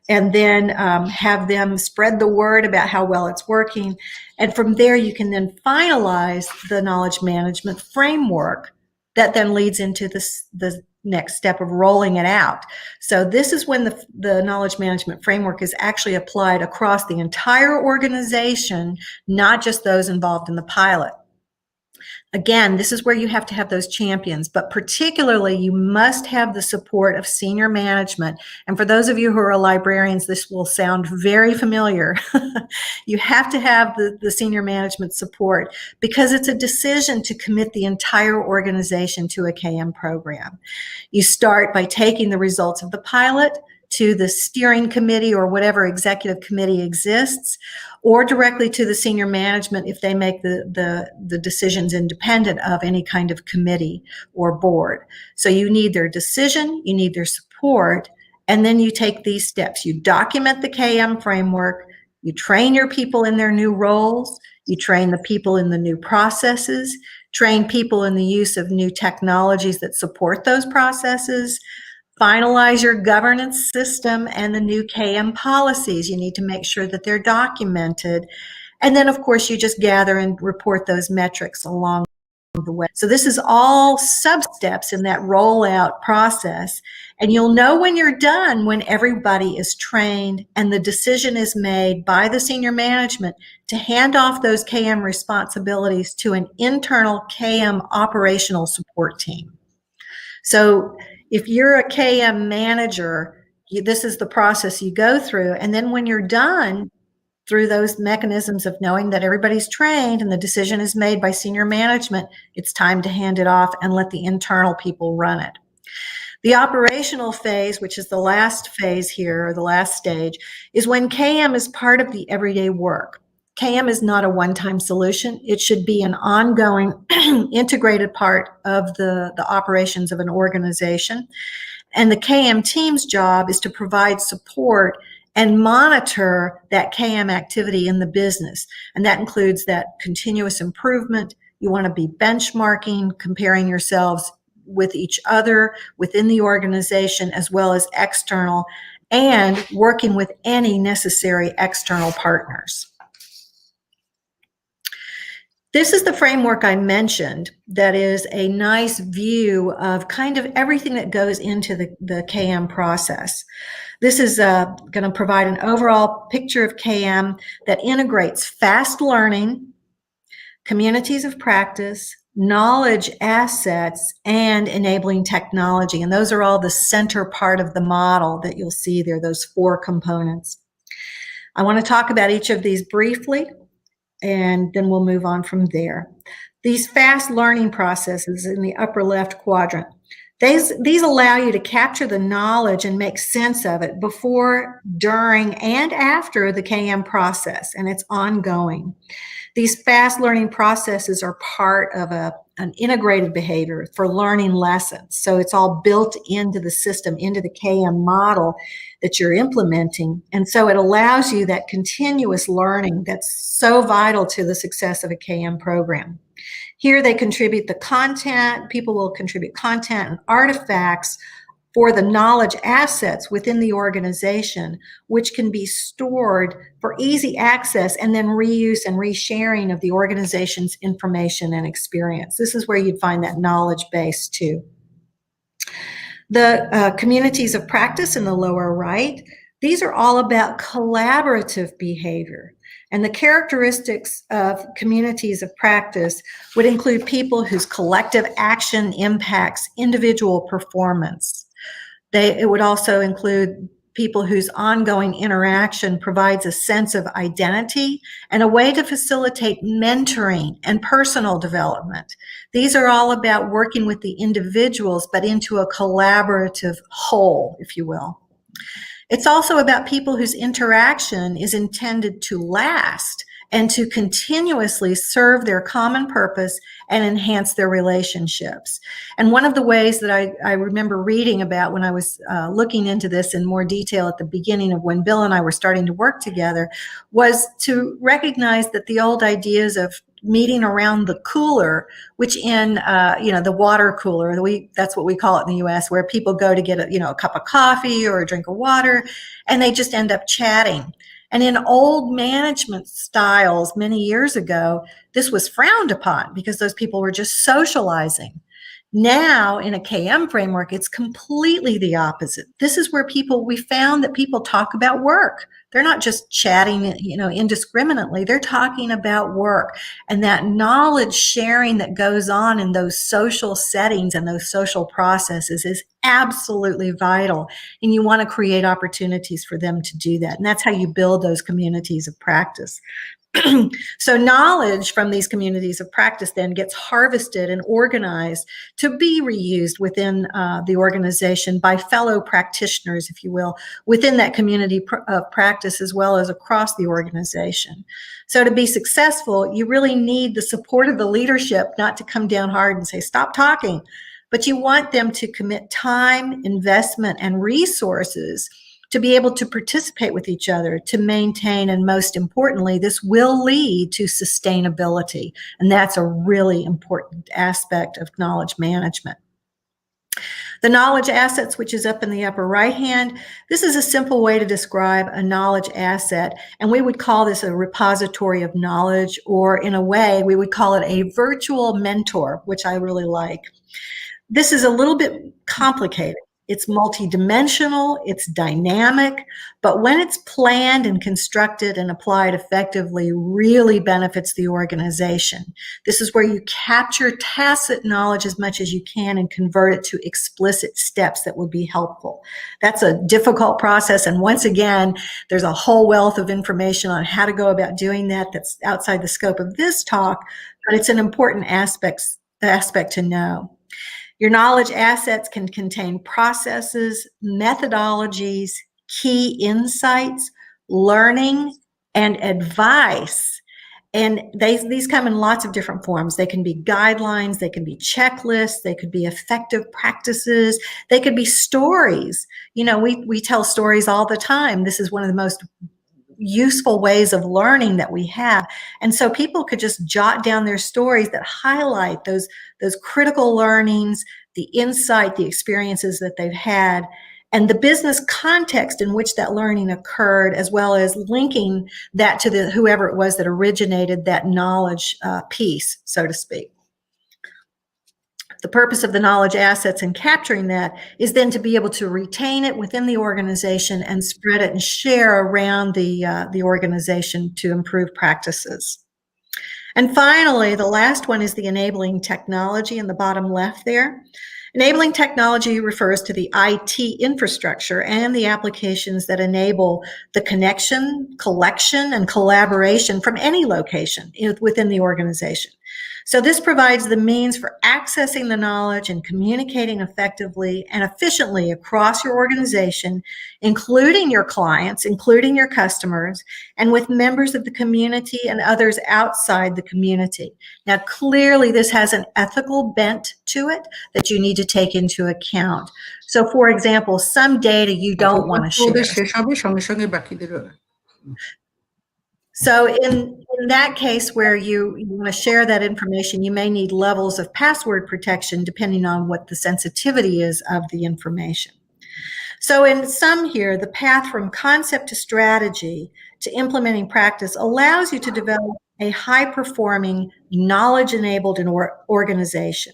Speaker 3: and then have them spread the word about how well it's working. And from there, you can then finalize the knowledge management framework that then leads into the next step of rolling it out. So this is when the knowledge management framework is actually applied across the entire organization, not just those involved in the pilot. Again, this is where you have to have those champions, but particularly you must have the support of senior management. And for those of you who are librarians, this will sound very familiar. You have to have the senior management support because it's a decision to commit the entire organization to a KM program. You start by taking the results of the pilot to the steering committee or whatever executive committee exists, or directly to the senior management if they make the decisions independent of any kind of committee or board. So you need their decision, you need their support, and then you take these steps. You document the KM framework, you train your people in their new roles, you train the people in the new processes, train people in the use of new technologies that support those processes, finalize your governance system and the new KM policies. You need to make sure that they're documented. And then, of course, you just gather and report those metrics along the way. So this is all sub-steps in that rollout process. And you'll know when you're done when everybody is trained and the decision is made by the senior management to hand off those KM responsibilities to an internal KM operational support team. So if you're a KM manager, this is the process you go through. And then when you're done through those mechanisms of knowing that everybody's trained and the decision is made by senior management, it's time to hand it off and let the internal people run it. The operational phase, which is the last phase here, or the last stage, is when KM is part of the everyday work. KM is not a one-time solution. It should be an ongoing, integrated part of the operations of an organization. And the KM team's job is to provide support and monitor that KM activity in the business. And that includes that continuous improvement. You want to be benchmarking, comparing yourselves with each other within the organization as well as external, and working with any necessary external partners. This is the framework I mentioned that is a nice view of kind of everything that goes into the KM process. This is going to provide an overall picture of KM that integrates fast learning, communities of practice, knowledge assets, and enabling technology. And those are all the center part of the model that you'll see there, those 4 components. I want to talk about each of these briefly, and then we'll move on from there. These fast learning processes in the upper left quadrant, these allow you to capture the knowledge and make sense of it before, during, and after the KM process, and it's ongoing. These fast learning processes are part of an integrated behavior for learning lessons. So it's all built into the system, into the KM model that you're implementing. And so it allows you that continuous learning that's so vital to the success of a KM program. Here they contribute the content. People will contribute content and artifacts for the knowledge assets within the organization, which can be stored for easy access and then reuse and resharing of the organization's information and experience. This is where you'd find that knowledge base too. The communities of practice in the lower right, these are all about collaborative behavior. And the characteristics of communities of practice would include people whose collective action impacts individual performance. It would also include people whose ongoing interaction provides a sense of identity and a way to facilitate mentoring and personal development. These are all about working with the individuals, but into a collaborative whole, if you will. It's also about people whose interaction is intended to last and to continuously serve their common purpose and enhance their relationships. And one of the ways that I remember reading about when I was looking into this in more detail at the beginning of when Bill and I were starting to work together was to recognize that the old ideas of meeting around the cooler, which in the water cooler, that's what we call it in the US, where people go to get a cup of coffee or a drink of water, and they just end up chatting. And in old management styles many years ago, this was frowned upon because those people were just socializing. Now, in a KM framework, it's completely the opposite. This is where we found that people talk about work. They're not just chatting, indiscriminately. They're talking about work, and that knowledge sharing that goes on in those social settings and those social processes is absolutely vital. And you want to create opportunities for them to do that. And that's how you build those communities of practice. So knowledge from these communities of practice then gets harvested and organized to be reused within the organization by fellow practitioners, if you will, within that community of practice as well as across the organization. So to be successful, you really need the support of the leadership, not to come down hard and say, stop talking, but you want them to commit time, investment, and resources to be able to participate with each other, to maintain, and most importantly, this will lead to sustainability. And that's a really important aspect of knowledge management. The knowledge assets, which is up in the upper right hand, this is a simple way to describe a knowledge asset. And we would call this a repository of knowledge, or in a way, we would call it a virtual mentor, which I really like. This is a little bit complicated. It's multidimensional, it's dynamic, but when it's planned and constructed and applied effectively, really benefits the organization. This is where you capture tacit knowledge as much as you can and convert it to explicit steps that will be helpful. That's a difficult process, and once again, there's a whole wealth of information on how to go about doing that that's outside the scope of this talk, but it's an important aspect to know. Your knowledge assets can contain processes, methodologies, key insights, learning, and advice. And these come in lots of different forms. They can be guidelines, they can be checklists, they could be effective practices, they could be stories. We tell stories all the time. This is one of the most useful ways of learning that we have. And so people could just jot down their stories that highlight those critical learnings, the insight, the experiences that they've had, and the business context in which that learning occurred, as well as linking that to whoever it was that originated that knowledge piece, so to speak. The purpose of the knowledge assets and capturing that is then to be able to retain it within the organization and spread it and share around the organization to improve practices. And finally, the last one is the enabling technology in the bottom left there. Enabling technology refers to the IT infrastructure and the applications that enable the connection, collection, and collaboration from any location within the organization. So this provides the means for accessing the knowledge and communicating effectively and efficiently across your organization, including your clients, including your customers, and with members of the community and others outside the community. Now, clearly this has an ethical bent to it that you need to take into account. So, for example, some data you don't want to share. So in that case where you want to share that information, you may need levels of password protection depending on what the sensitivity is of the information. So in sum here, the path from concept to strategy to implementing practice allows you to develop a high-performing, knowledge-enabled organization.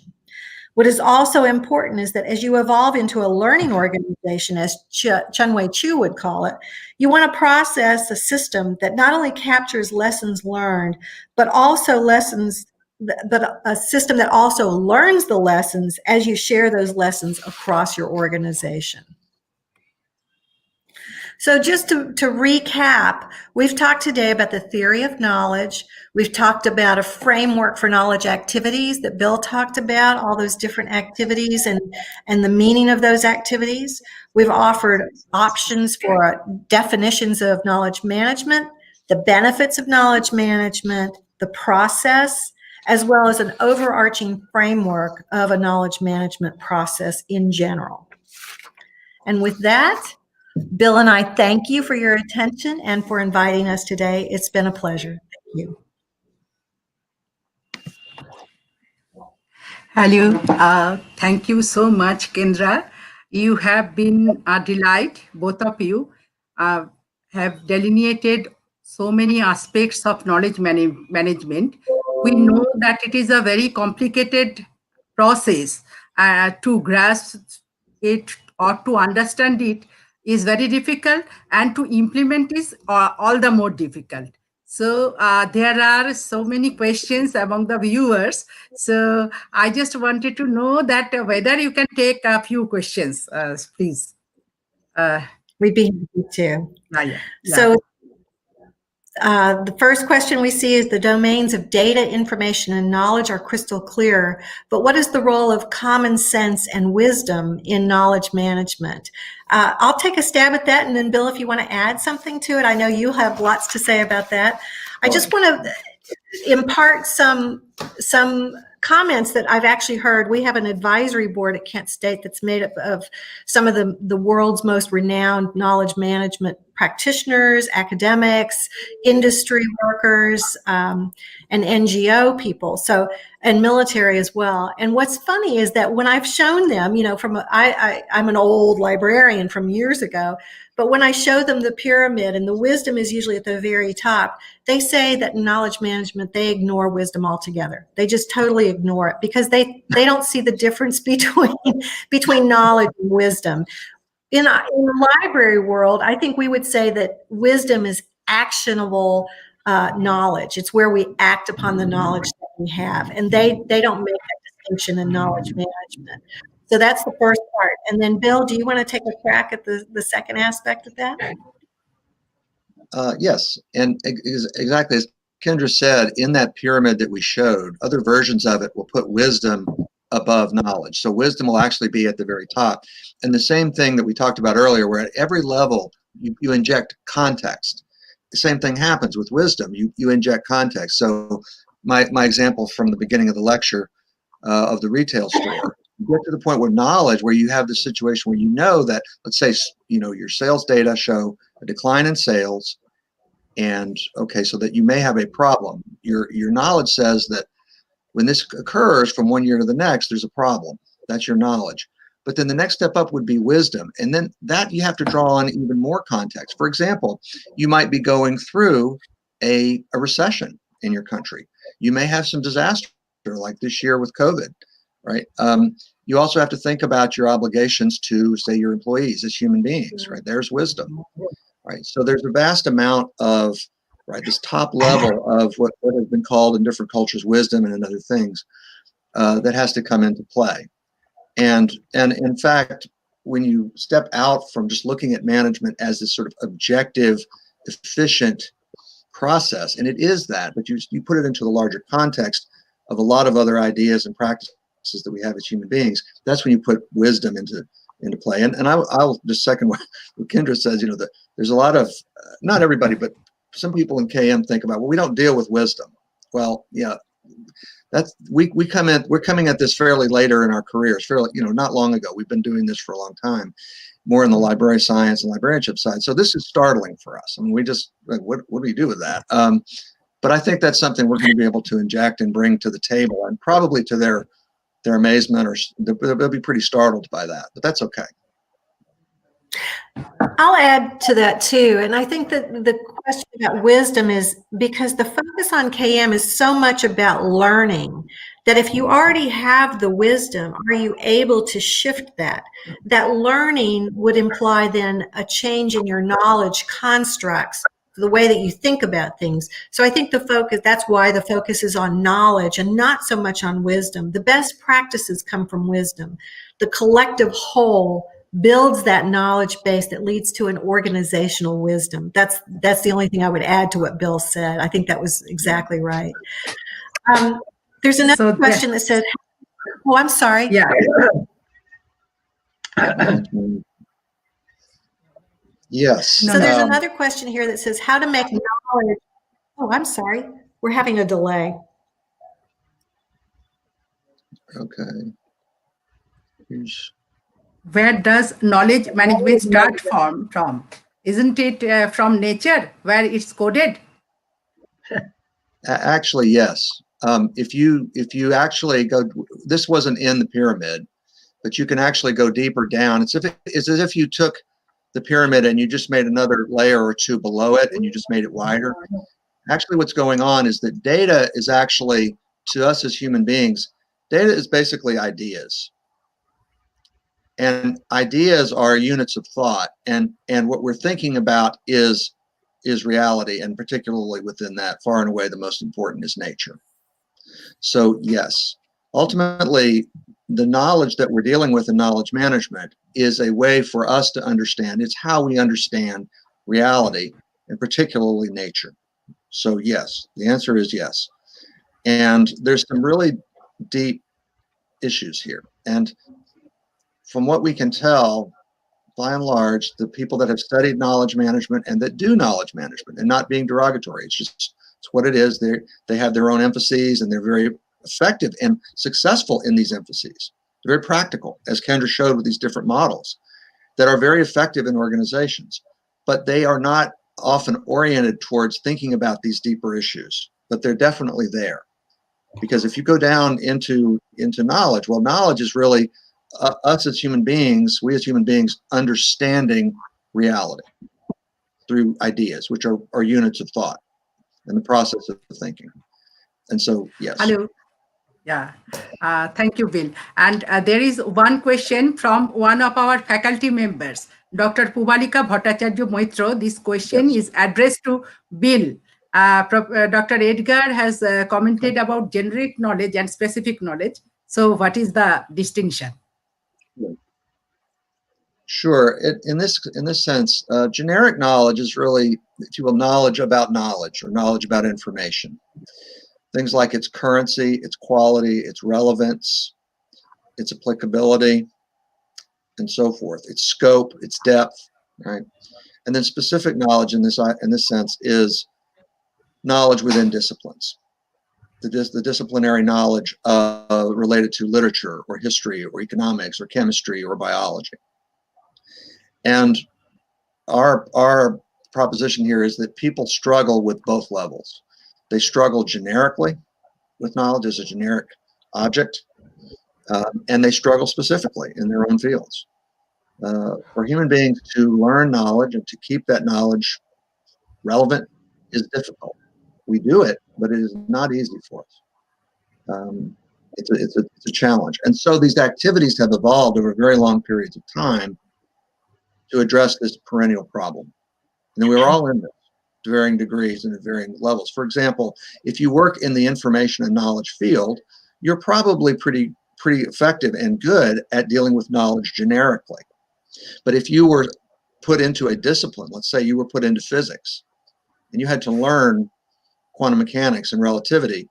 Speaker 3: What is also important is that as you evolve into a learning organization, as Chun-Wei Chu would call it, you want to process a system that not only captures lessons learned, but also a system that also learns the lessons as you share those lessons across your organization. So just to recap, we've talked today about the theory of knowledge. We've talked about a framework for knowledge activities that Bill talked about, all those different activities and the meaning of those activities. We've offered options for definitions of knowledge management, the benefits of knowledge management, the process, as well as an overarching framework of a knowledge management process in general. And with that, Bill and I thank you for your attention and for inviting us today. It's been a pleasure. Thank you.
Speaker 1: Hello. Thank you so much, Kendra. You have been a delight. Both of you have delineated so many aspects of knowledge management. We know that it is a very complicated process to grasp it or to understand it is very difficult, and to implement is all the more difficult. So there are so many questions among the viewers. So I just wanted to know that whether you can take a few questions, please.
Speaker 3: We'd be happy to.
Speaker 1: Yeah.
Speaker 3: So the first question we see is the domains of data, information, and knowledge are crystal clear, but what is the role of common sense and wisdom in knowledge management? I'll take a stab at that, and then Bill, if you want to add something to it, I know you have lots to say about that. I just want to impart some comments that I've actually heard. We have an advisory board at Kent State that's made up of some of the world's most renowned knowledge management practitioners, academics, industry workers, and NGO people, so, and military as well. And what's funny is that when I've shown them, you know, I'm an old librarian from years ago, but when I show them the pyramid and the wisdom is usually at the very top, they say that in knowledge management, they ignore wisdom altogether. They just totally ignore it because they don't see the difference between knowledge and wisdom. In the library world, I think we would say that wisdom is actionable knowledge. It's where we act upon the knowledge that we have. And they don't make that distinction in knowledge management. So that's the first part. And then, Bill, do you want to take a crack at the second aspect of that?
Speaker 4: Yes, and exactly as Kendra said, in that pyramid that we showed, other versions of it will put wisdom above knowledge. So wisdom will actually be at the very top. And the same thing that we talked about earlier, where at every level you inject context. The same thing happens with wisdom. You inject context. So my example from the beginning of the lecture of the retail store, you get to the point where knowledge, where you have the situation where you know that, let's say, you know, your sales data show a decline in sales, and okay, so that you may have a problem. Your knowledge says that when this occurs from one year to the next, there's a problem. That's your knowledge. But then the next step up would be wisdom. And then that you have to draw on even more context. For example, you might be going through a recession in your country. You may have some disaster like this year with COVID, right? You also have to think about your obligations to, say, your employees as human beings, right? There's wisdom, right? So there's a vast amount of, right, this top level of what has been called in different cultures wisdom and other things that has to come into play. And in fact, when you step out from just looking at management as this sort of objective, efficient process, and it is that, but you put it into the larger context of a lot of other ideas and practices that we have as human beings, that's when you put wisdom into play. And I'll just second what Kendra says. You know, there's a lot of, not everybody, but some people in KM think about, well, we don't deal with wisdom. Well, yeah, that's we're coming at this fairly later in our careers, fairly, you know, not long ago. We've been doing this for a long time, more in the library science and librarianship side. So this is startling for us. I mean, we just, like, what do you do with that? But I think that's something we're going to be able to inject and bring to the table, and probably to their amazement, or they'll be pretty startled by that, but that's okay.
Speaker 3: I'll add to that too. And I think that the question about wisdom is because the focus on KM is so much about learning, that if you already have the wisdom, are you able to shift that? That learning would imply then a change in your knowledge constructs, the way that you think about things. So I think that's why the focus is on knowledge and not so much on wisdom. The best practices come from wisdom. The collective whole builds that knowledge base that leads to an organizational wisdom. That's the only thing I would add to what Bill said. I think that was exactly right. There's another question that says, oh, I'm sorry.
Speaker 1: Yeah.
Speaker 4: Yes.
Speaker 3: So there's another question here that says how to make knowledge. Oh, I'm sorry. We're having a delay.
Speaker 4: Okay.
Speaker 1: Where does knowledge management start from? Isn't it from nature where it's coded?
Speaker 4: Actually, yes. If you actually go, this wasn't in the pyramid, but you can actually go deeper down. It's as if you took the pyramid and you just made another layer or two below it and you just made it wider. Actually, what's going on is that data is actually, to us as human beings, data is basically ideas. And ideas are units of thought, and what we're thinking about is reality, and particularly within that, far and away the most important is nature. So yes, ultimately, the knowledge that we're dealing with in knowledge management is a way for us to understand. It's how we understand reality, and particularly nature. So yes, the answer is yes. And there's some really deep issues here. And from what we can tell, by and large, the people that have studied knowledge management and that do knowledge management, and not being derogatory, it's what it is. They have their own emphases, and they're very effective and successful in these emphases. They're very practical, as Kendra showed with these different models that are very effective in organizations, but they are not often oriented towards thinking about these deeper issues, but they're definitely there. Because if you go down into knowledge, well, knowledge is really us as human beings, we as human beings understanding reality through ideas, which are units of thought and the process of thinking. And so, yes.
Speaker 1: Hello. Yeah. Thank you, Bill. And there is one question from one of our faculty members, Dr. Pubalika Bhattacharya Moitro. This question is addressed to Bill. Dr. Edgar has commented about generic knowledge and specific knowledge. So what is the distinction?
Speaker 4: Sure. In this sense, generic knowledge is really, if you will, knowledge about knowledge, or knowledge about information. Things like its currency, its quality, its relevance, its applicability, and so forth. Its scope, its depth, right? And then specific knowledge in this sense is knowledge within disciplines. The disciplinary knowledge related to literature or history or economics or chemistry or biology. And our proposition here is that people struggle with both levels. They struggle generically with knowledge as a generic object, and they struggle specifically in their own fields. For human beings to learn knowledge and to keep that knowledge relevant is difficult. We do it, but it is not easy for us. It's a challenge. And so these activities have evolved over very long periods of time to address this perennial problem. And we were all in this to varying degrees and at varying levels. For example, if you work in the information and knowledge field, you're probably pretty effective and good at dealing with knowledge generically. But if you were put into a discipline, let's say you were put into physics, and you had to learn quantum mechanics and relativity,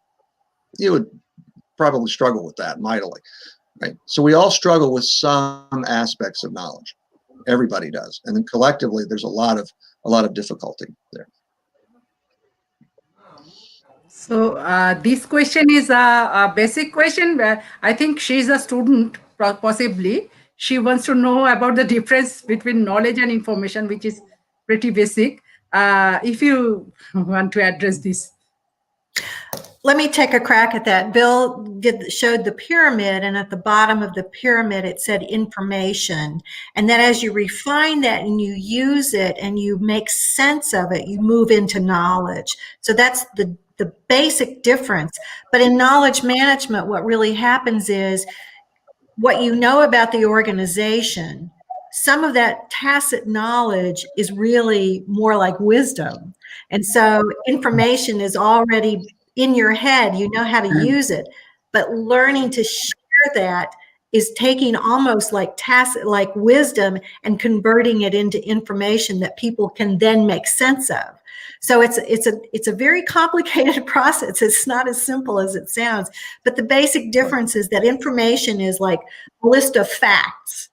Speaker 4: you would probably struggle with that mightily, right? So we all struggle with some aspects of knowledge. Everybody does, and then collectively, there's a lot of difficulty there.
Speaker 1: So this question is a basic question. Where I think she's a student, possibly. She wants to know about the difference between knowledge and information, which is pretty basic. If you want to address this.
Speaker 3: Let me take a crack at that. Bill showed the pyramid, and at the bottom of the pyramid, it said information. And then as you refine that and you use it and you make sense of it, you move into knowledge. So that's the basic difference. But in knowledge management, what really happens is what you know about the organization, some of that tacit knowledge is really more like wisdom. And so information is already in your head, you know how to use it, but learning to share that is taking almost like tacit, like wisdom, and converting it into information that people can then make sense of. So it's a very complicated process. It's not as simple as it sounds, but the basic difference is that information is like a list of facts,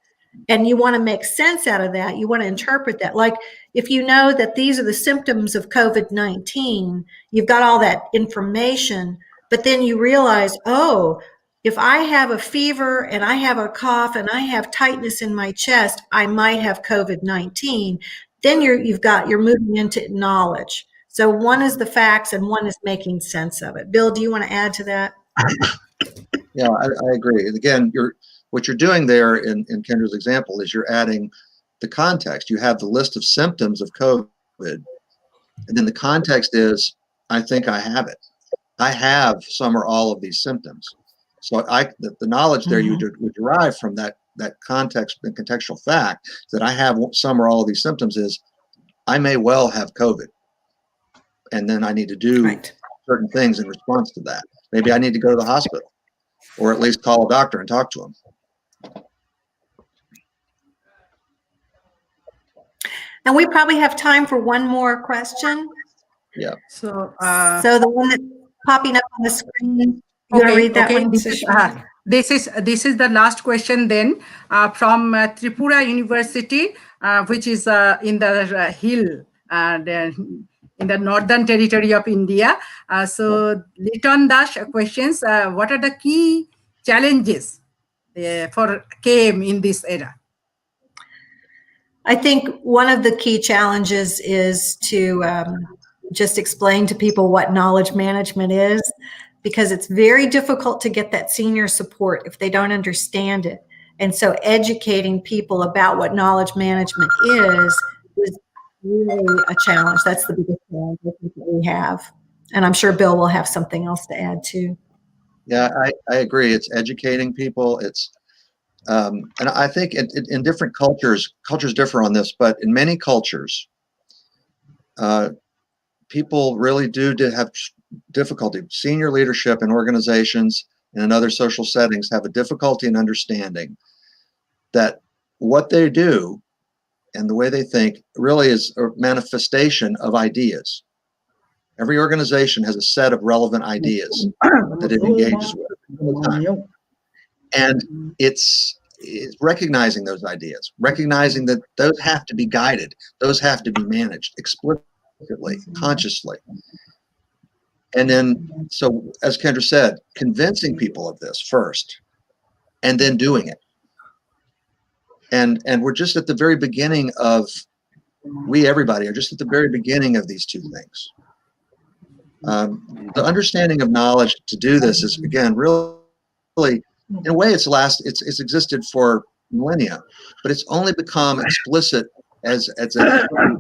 Speaker 3: and you want to make sense out of that. You want to interpret that. Like if you know that these are the symptoms of COVID-19, you've got all that information, but then you realize, oh, if I have a fever and I have a cough and I have tightness in my chest, I might have COVID-19. Then you're moving into knowledge. So one is the facts and one is making sense of it. Bill, do you want to add to that?
Speaker 4: Yeah, I agree. And again, what you're doing there in Kendra's example is you're adding the context. You have the list of symptoms of COVID, and then the context is, I think I have it. I have some or all of these symptoms. So the knowledge there you would derive from that that context and contextual fact that I have some or all of these symptoms is I may well have COVID. And then I need to do certain things in response to that. Maybe I need to go to the hospital or at least call a doctor and talk to him.
Speaker 3: And we probably have time for one more question.
Speaker 4: Yeah.
Speaker 1: So,
Speaker 3: So the one that's popping up on the screen, you want to read that one?
Speaker 1: This is the last question then from Tripura University, which is in the hill in the northern territory of India. So Liton Dash questions, what are the key challenges for KM in this era?
Speaker 3: I think one of the key challenges is to just explain to people what knowledge management is, because it's very difficult to get that senior support if they don't understand it. And so educating people about what knowledge management is really a challenge. That's the biggest challenge I think that we have. And I'm sure Bill will have something else to add too.
Speaker 4: Yeah, I agree. It's educating people. It's and I think in different cultures differ on this, but in many cultures, people really do have difficulty. Senior leadership in organizations and in other social settings have a difficulty in understanding that what they do and the way they think really is a manifestation of ideas. Every organization has a set of relevant ideas that it engages with all the time. And it's recognizing those ideas, recognizing that those have to be guided, those have to be managed explicitly, consciously. And then, so as Kendra said, convincing people of this first, and then doing it. And we're just at the very beginning of, everybody are just at the very beginning of these two things. The understanding of knowledge to do this is, again, really, in a way, it's existed for millennia, but it's only become explicit as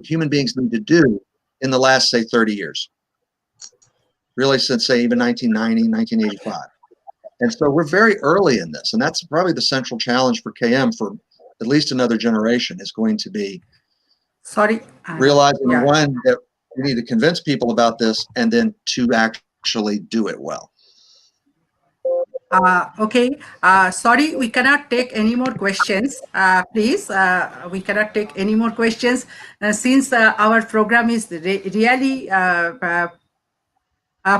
Speaker 4: human beings need to do in the last, say, 30 years. Really since, say, even 1990, 1985. And so we're very early in this, and that's probably the central challenge for KM for at least another generation is going to be realizing, one, that we need to convince people about this, and then to actually do it well.
Speaker 1: Okay. Sorry, we cannot take any more questions. Please, we cannot take any more questions since our program is really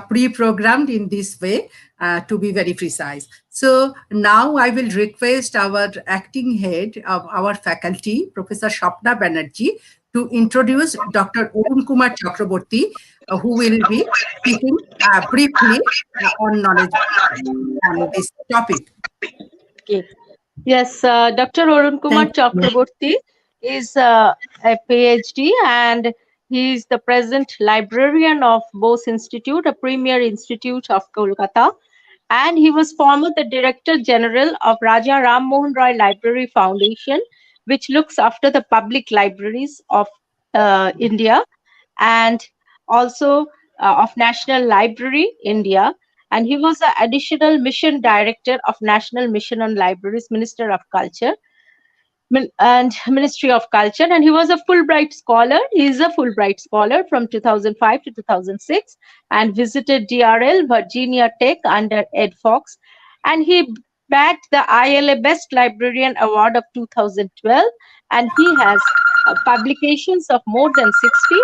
Speaker 1: pre-programmed in this way, to be very precise. So now I will request our acting head of our faculty, Professor Swapna Banerjee, to introduce Dr. Arun Kumar Chakraborty, who will be speaking briefly on knowledge on this topic.
Speaker 2: Okay. Yes, Dr. Arun Kumar Chakraborty is a PhD, and he is the present librarian of Bose Institute, a premier institute of Kolkata, and he was former the Director General of Raja Ram Mohan Roy Library Foundation, which looks after the public libraries of India, and also of National Library India. And he was the additional mission director of National Mission on Libraries, Minister of Culture and Ministry of Culture. And he was a Fulbright scholar. He is a Fulbright scholar from 2005 to 2006 and visited DRL, Virginia Tech under Ed Fox. And he bagged the ILA Best Librarian Award of 2012. And he has publications of more than 60.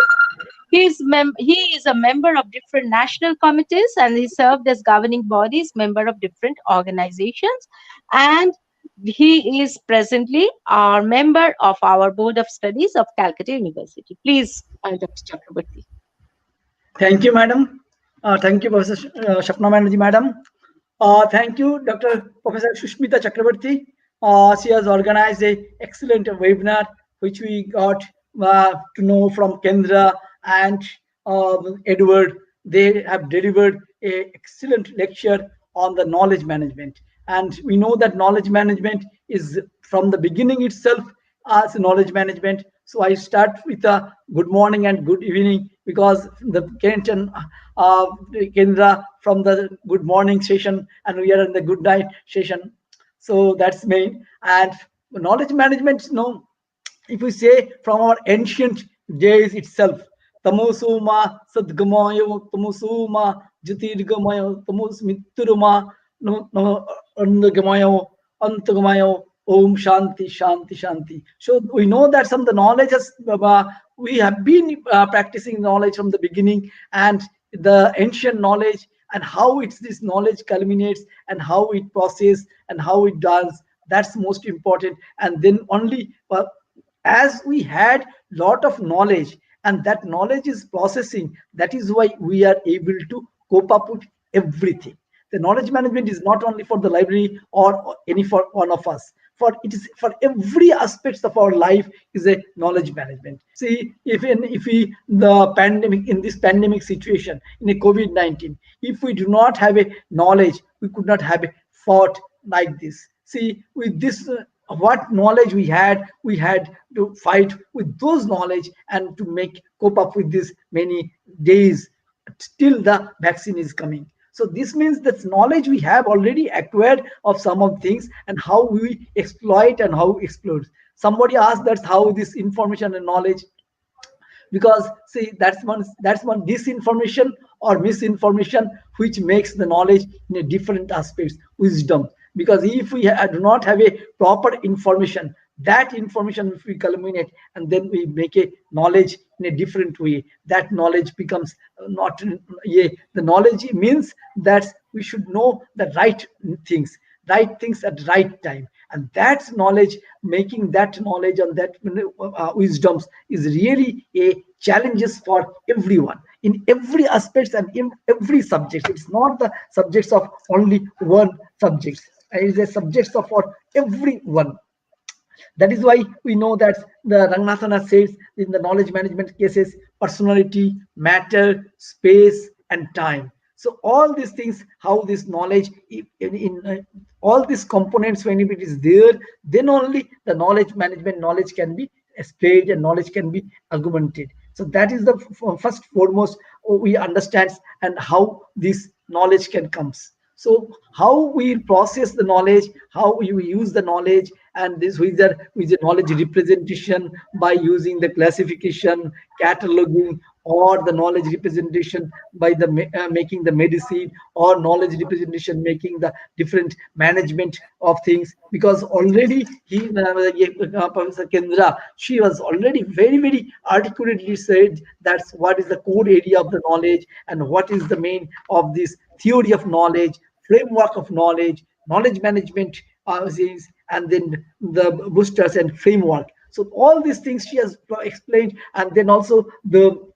Speaker 2: He is a member of different national committees, and he served as governing bodies, member of different organizations, and he is presently our member of our Board of Studies of Calcutta University. Please, Dr. Chakrabarti.
Speaker 5: Thank you, madam. Thank you, Professor Swapna Banerjee, madam. Thank you, Dr. Professor Sushmita Chakrabarti. She has organized an excellent webinar, which we got to know from Kendra and Edward. They have delivered an excellent lecture on the knowledge management. And we know that knowledge management is from the beginning itself as knowledge management. So I start with a good morning and good evening, because the Kendra from the good morning session and we are in the good night session. So that's main. And knowledge management, if we say from our ancient days itself, tamosuma sadgamayo, tamosuma jyotirgamayo, tamus mituruma, no, no, andagamayo, antagamayo, om shanti, shanti, shanti. So we know that some of the knowledge has, we have been practicing knowledge from the beginning, and the ancient knowledge, and how it's this knowledge culminates, and how it processes, and how it does. That's most important. And then only, as we had lot of knowledge, and that knowledge is processing, that is why we are able to cope up with everything. The knowledge management is not only for the library or any for one of us, for it is for every aspects of our life is a knowledge management. See, if we the pandemic, in this pandemic situation, in a COVID-19, if we do not have a knowledge, we could not have a fought like this. See, with this what knowledge we had to fight with those knowledge, and to make cope up with this many days till the vaccine is coming. So this means that knowledge we have already acquired of some of things, and how we exploit and how we explore. Somebody asked, that's how this information and knowledge, because see, that's one disinformation or misinformation which makes the knowledge in a different aspects wisdom. Because if we do not have a proper information, that information if we culminate, and then we make a knowledge in a different way, that knowledge becomes not, yeah, the knowledge means that we should know the right things at right time. And that's knowledge, making that knowledge and that wisdoms is really a challenges for everyone in every aspects and in every subject. It's not the subjects of only one subject, it is a subjects of for everyone. That is why we know that the Ranganathan says in the knowledge management cases, personality, matter, space, and time. So all these things, how this knowledge in all these components, when it is there, then only the knowledge management knowledge can be spread and knowledge can be augmented. So that is the first foremost we understand, and how this knowledge can comes. So how we process the knowledge, how we use the knowledge, and this with the knowledge representation by using the classification, cataloging, or the knowledge representation by the making the medicine, or knowledge representation making the different management of things. Because already Professor Kendra, she was already very articulately said that's what is the core area of the knowledge, and what is the main of this theory of knowledge, framework of knowledge, knowledge management things, and then the boosters and framework. So all these things she has explained, and then also the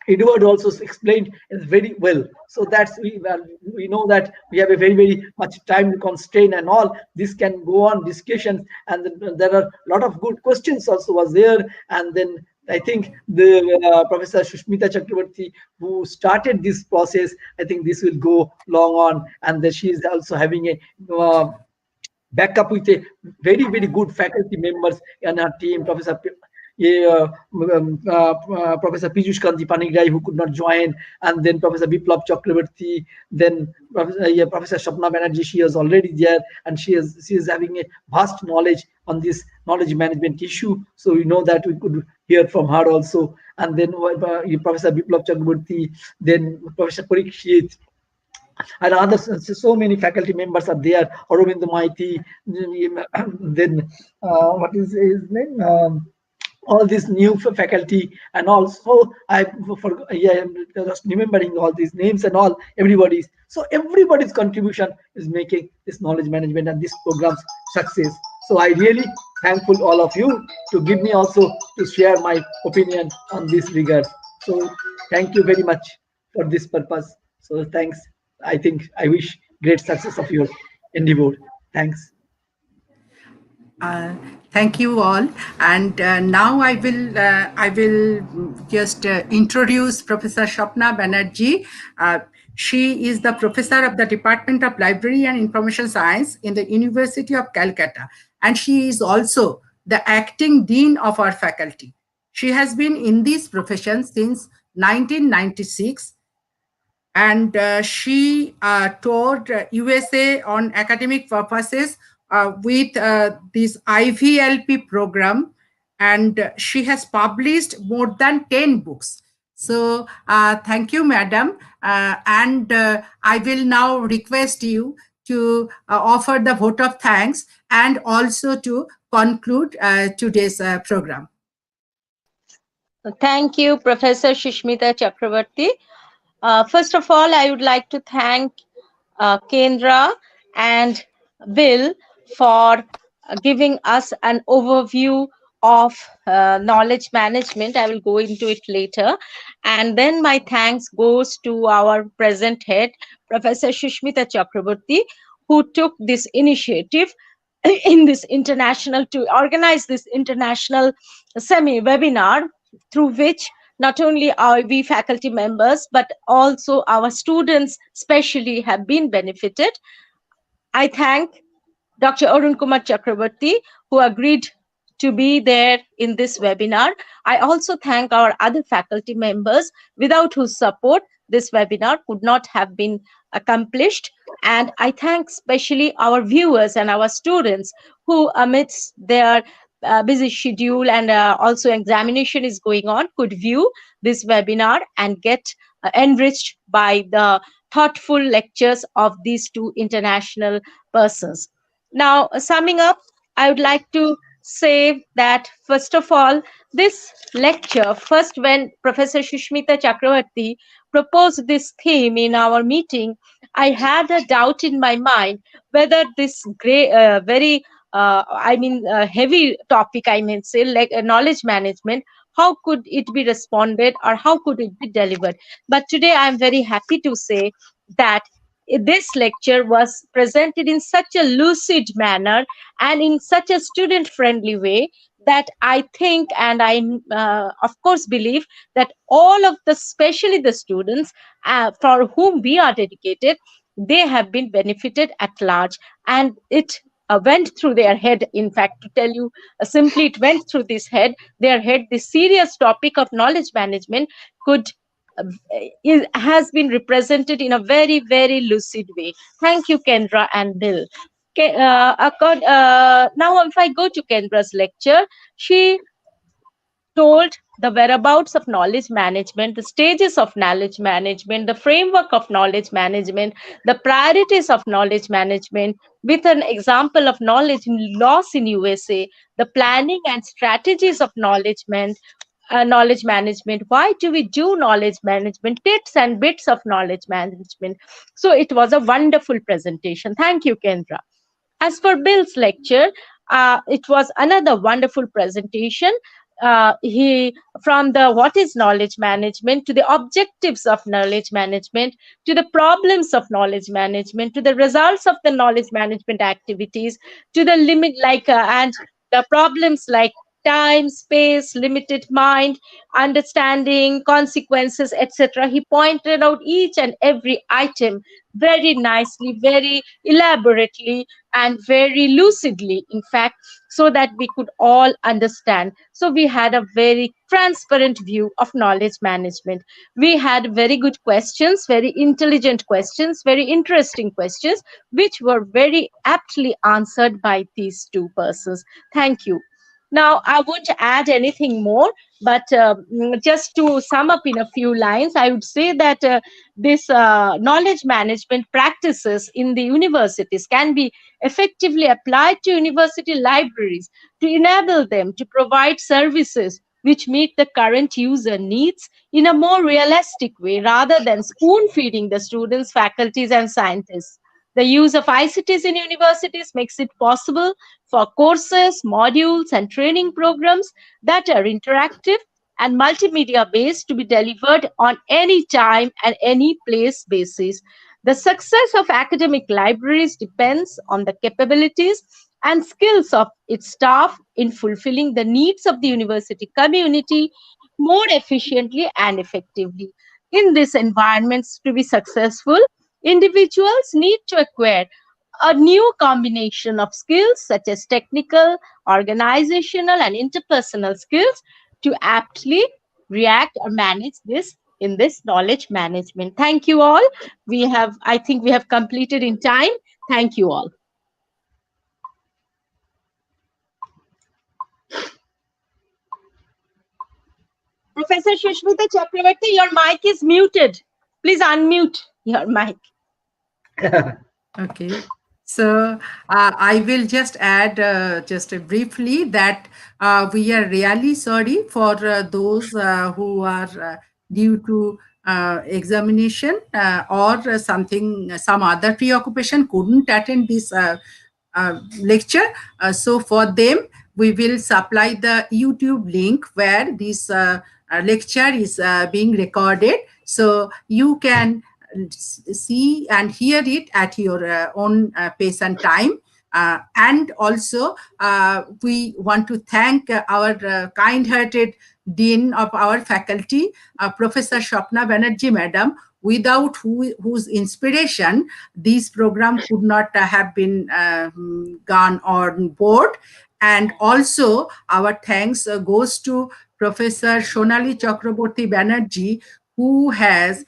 Speaker 5: Edward also explained it very well. So that's we know that we have a very much time constraint, and all this can go on discussions, and then there are a lot of good questions also was there. And then I think the Professor Shushmita Chakrabarti, who started this process, I think this will go long on, and that she is also having a backup with a very good faculty members in our team. Professor Pijushkanti Panigrahi, who could not join, and then Professor Biplab Chakrabarti, then Professor Swapna Banerjee, she is already there, and she is having a vast knowledge on this knowledge management issue. So we know that we could hear from her also. And then Professor Biplab Chakrabarti, then Professor Parikshit, and others. So many faculty members are there. Arun Maiti, then what is his name? All these new faculty, and also I'm just remembering all these names and all everybody's. So everybody's contribution is making this knowledge management and this program's success. So I really thankful all of you to give me also to share my opinion on this regard. So thank you very much for this purpose. So thanks. I think I wish great success of your endeavor. Thanks.
Speaker 1: Uh, Thank you all. And now I will just introduce Professor Swapna Banerjee. She is the professor of the Department of Library and Information Science in the University of Calcutta, and she is also the acting dean of our faculty. She has been in this profession since 1996, and she toured USA on academic purposes with this IVLP program, and she has published more than 10 books. So, thank you, madam. And I will now request you to offer the vote of thanks and also to conclude today's program.
Speaker 2: Thank you, Professor Shishmita Chakrabarti. First of all, I would like to thank Kendra and Bill for giving us an overview of knowledge management. I will go into it later. And then my thanks goes to our present head, Professor Shushmita Chakraborty, who took this initiative in this international to organize this international semi-webinar through which not only our we faculty members but also our students specially have been benefited. I thank Dr. Arun Kumar Chakrabarti, who agreed to be there in this webinar. I also thank our other faculty members, without whose support this webinar could not have been accomplished. And I thank especially our viewers and our students who, amidst their busy schedule and also examination is going on, could view this webinar and get enriched by the thoughtful lectures of these two international persons. Now, summing up, I would like to say that first of all, this lecture, first when Professor Shushmita Chakrabarti proposed this theme in our meeting, I had a doubt in my mind whether this very heavy topic, I mean, say, like knowledge management, how could it be responded or how could it be delivered? But today I am very happy to say that this lecture was presented in such a lucid manner and in such a student friendly way that I think and I of course believe that all of the, especially the students for whom we are dedicated, they have been benefited at large, and it went through their head. In fact, to tell you simply, it went through their head. The serious topic of knowledge management could has been represented in a very, very lucid way. Thank you, Kendra and Bill. Now, if I go to Kendra's lecture, she told the whereabouts of knowledge management, the stages of knowledge management, the framework of knowledge management, the priorities of knowledge management, with an example of knowledge loss in USA, the planning and strategies of knowledge management. Why do we do knowledge management? Tips and bits of knowledge management. So it was a wonderful presentation. Thank you, Kendra. As for Bill's lecture, it was another wonderful presentation. He from the what is knowledge management to the objectives of knowledge management to the problems of knowledge management to the results of the knowledge management activities to the limit and the problems like time, space, limited mind, understanding, consequences, etc. He pointed out each and every item very nicely, very elaborately, and very lucidly, in fact, so that we could all understand. So we had a very transparent view of knowledge management. We had very good questions, very intelligent questions, very interesting questions, which were very aptly answered by these two persons. Thank you. Now, I won't add anything more, but just to sum up in a few lines, I would say that this knowledge management practices in the universities can be effectively applied to university libraries to enable them to provide services which meet the current user needs in a more realistic way rather than spoon feeding the students, faculties, and scientists. The use of ICTs in universities makes it possible for courses, modules, and training programs that are interactive and multimedia based to be delivered on any time and any place basis. The success of academic libraries depends on the capabilities and skills of its staff in fulfilling the needs of the university community more efficiently and effectively. In this environment, to be successful, individuals need to acquire a new combination of skills such as technical, organizational, and interpersonal skills to aptly react or manage this in this knowledge management. Thank you all. I think we have completed in time. Thank you all. Professor Shushmita Chakrabarti, your mic is muted. Please unmute your mic.
Speaker 1: Okay. So I will just add just briefly that we are really sorry for those who are due to examination or some other preoccupation couldn't attend this lecture. So for them, we will supply the YouTube link where this lecture is being recorded. So you can see and hear it at your own pace and time. And also, we want to thank our kind-hearted Dean of our faculty, Professor Swapna Banerjee, Madam, without whose inspiration this program could not have been gone on board. And also, our thanks goes to Professor Sonali Chakraborty Banerjee, who has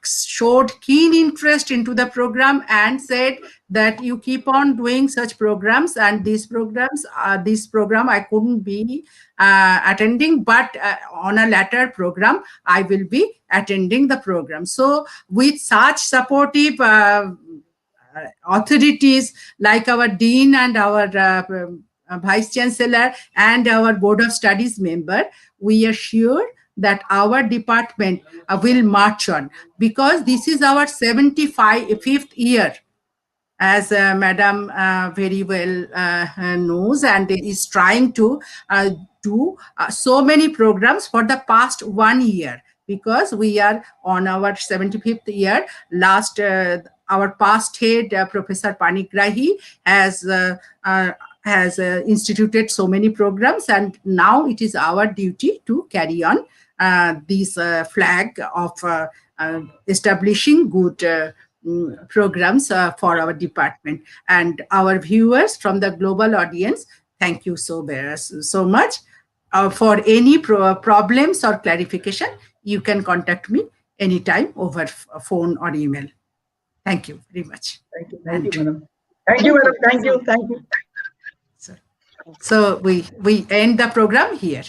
Speaker 1: showed keen interest into the program and said that you keep on doing such programs, and this program I couldn't be attending, but on a later program I will be attending the program. So with such supportive authorities like our dean and our vice chancellor and our board of studies member, we are sure that our department will march on, because this is our 75th year, as Madam very well knows, and is trying to do so many programs for the past 1 year, because we are on our 75th year. Last, our past head, Professor Panigrahi, has instituted so many programs, and now it is our duty to carry on this flag of establishing good programs for our department. And our viewers from the global audience, thank you so much. For any problems or clarification, you can contact me anytime over phone or email. Thank you very much.
Speaker 5: Thank you, madam. Thank you, madam. Thank you.
Speaker 1: So we end the program here.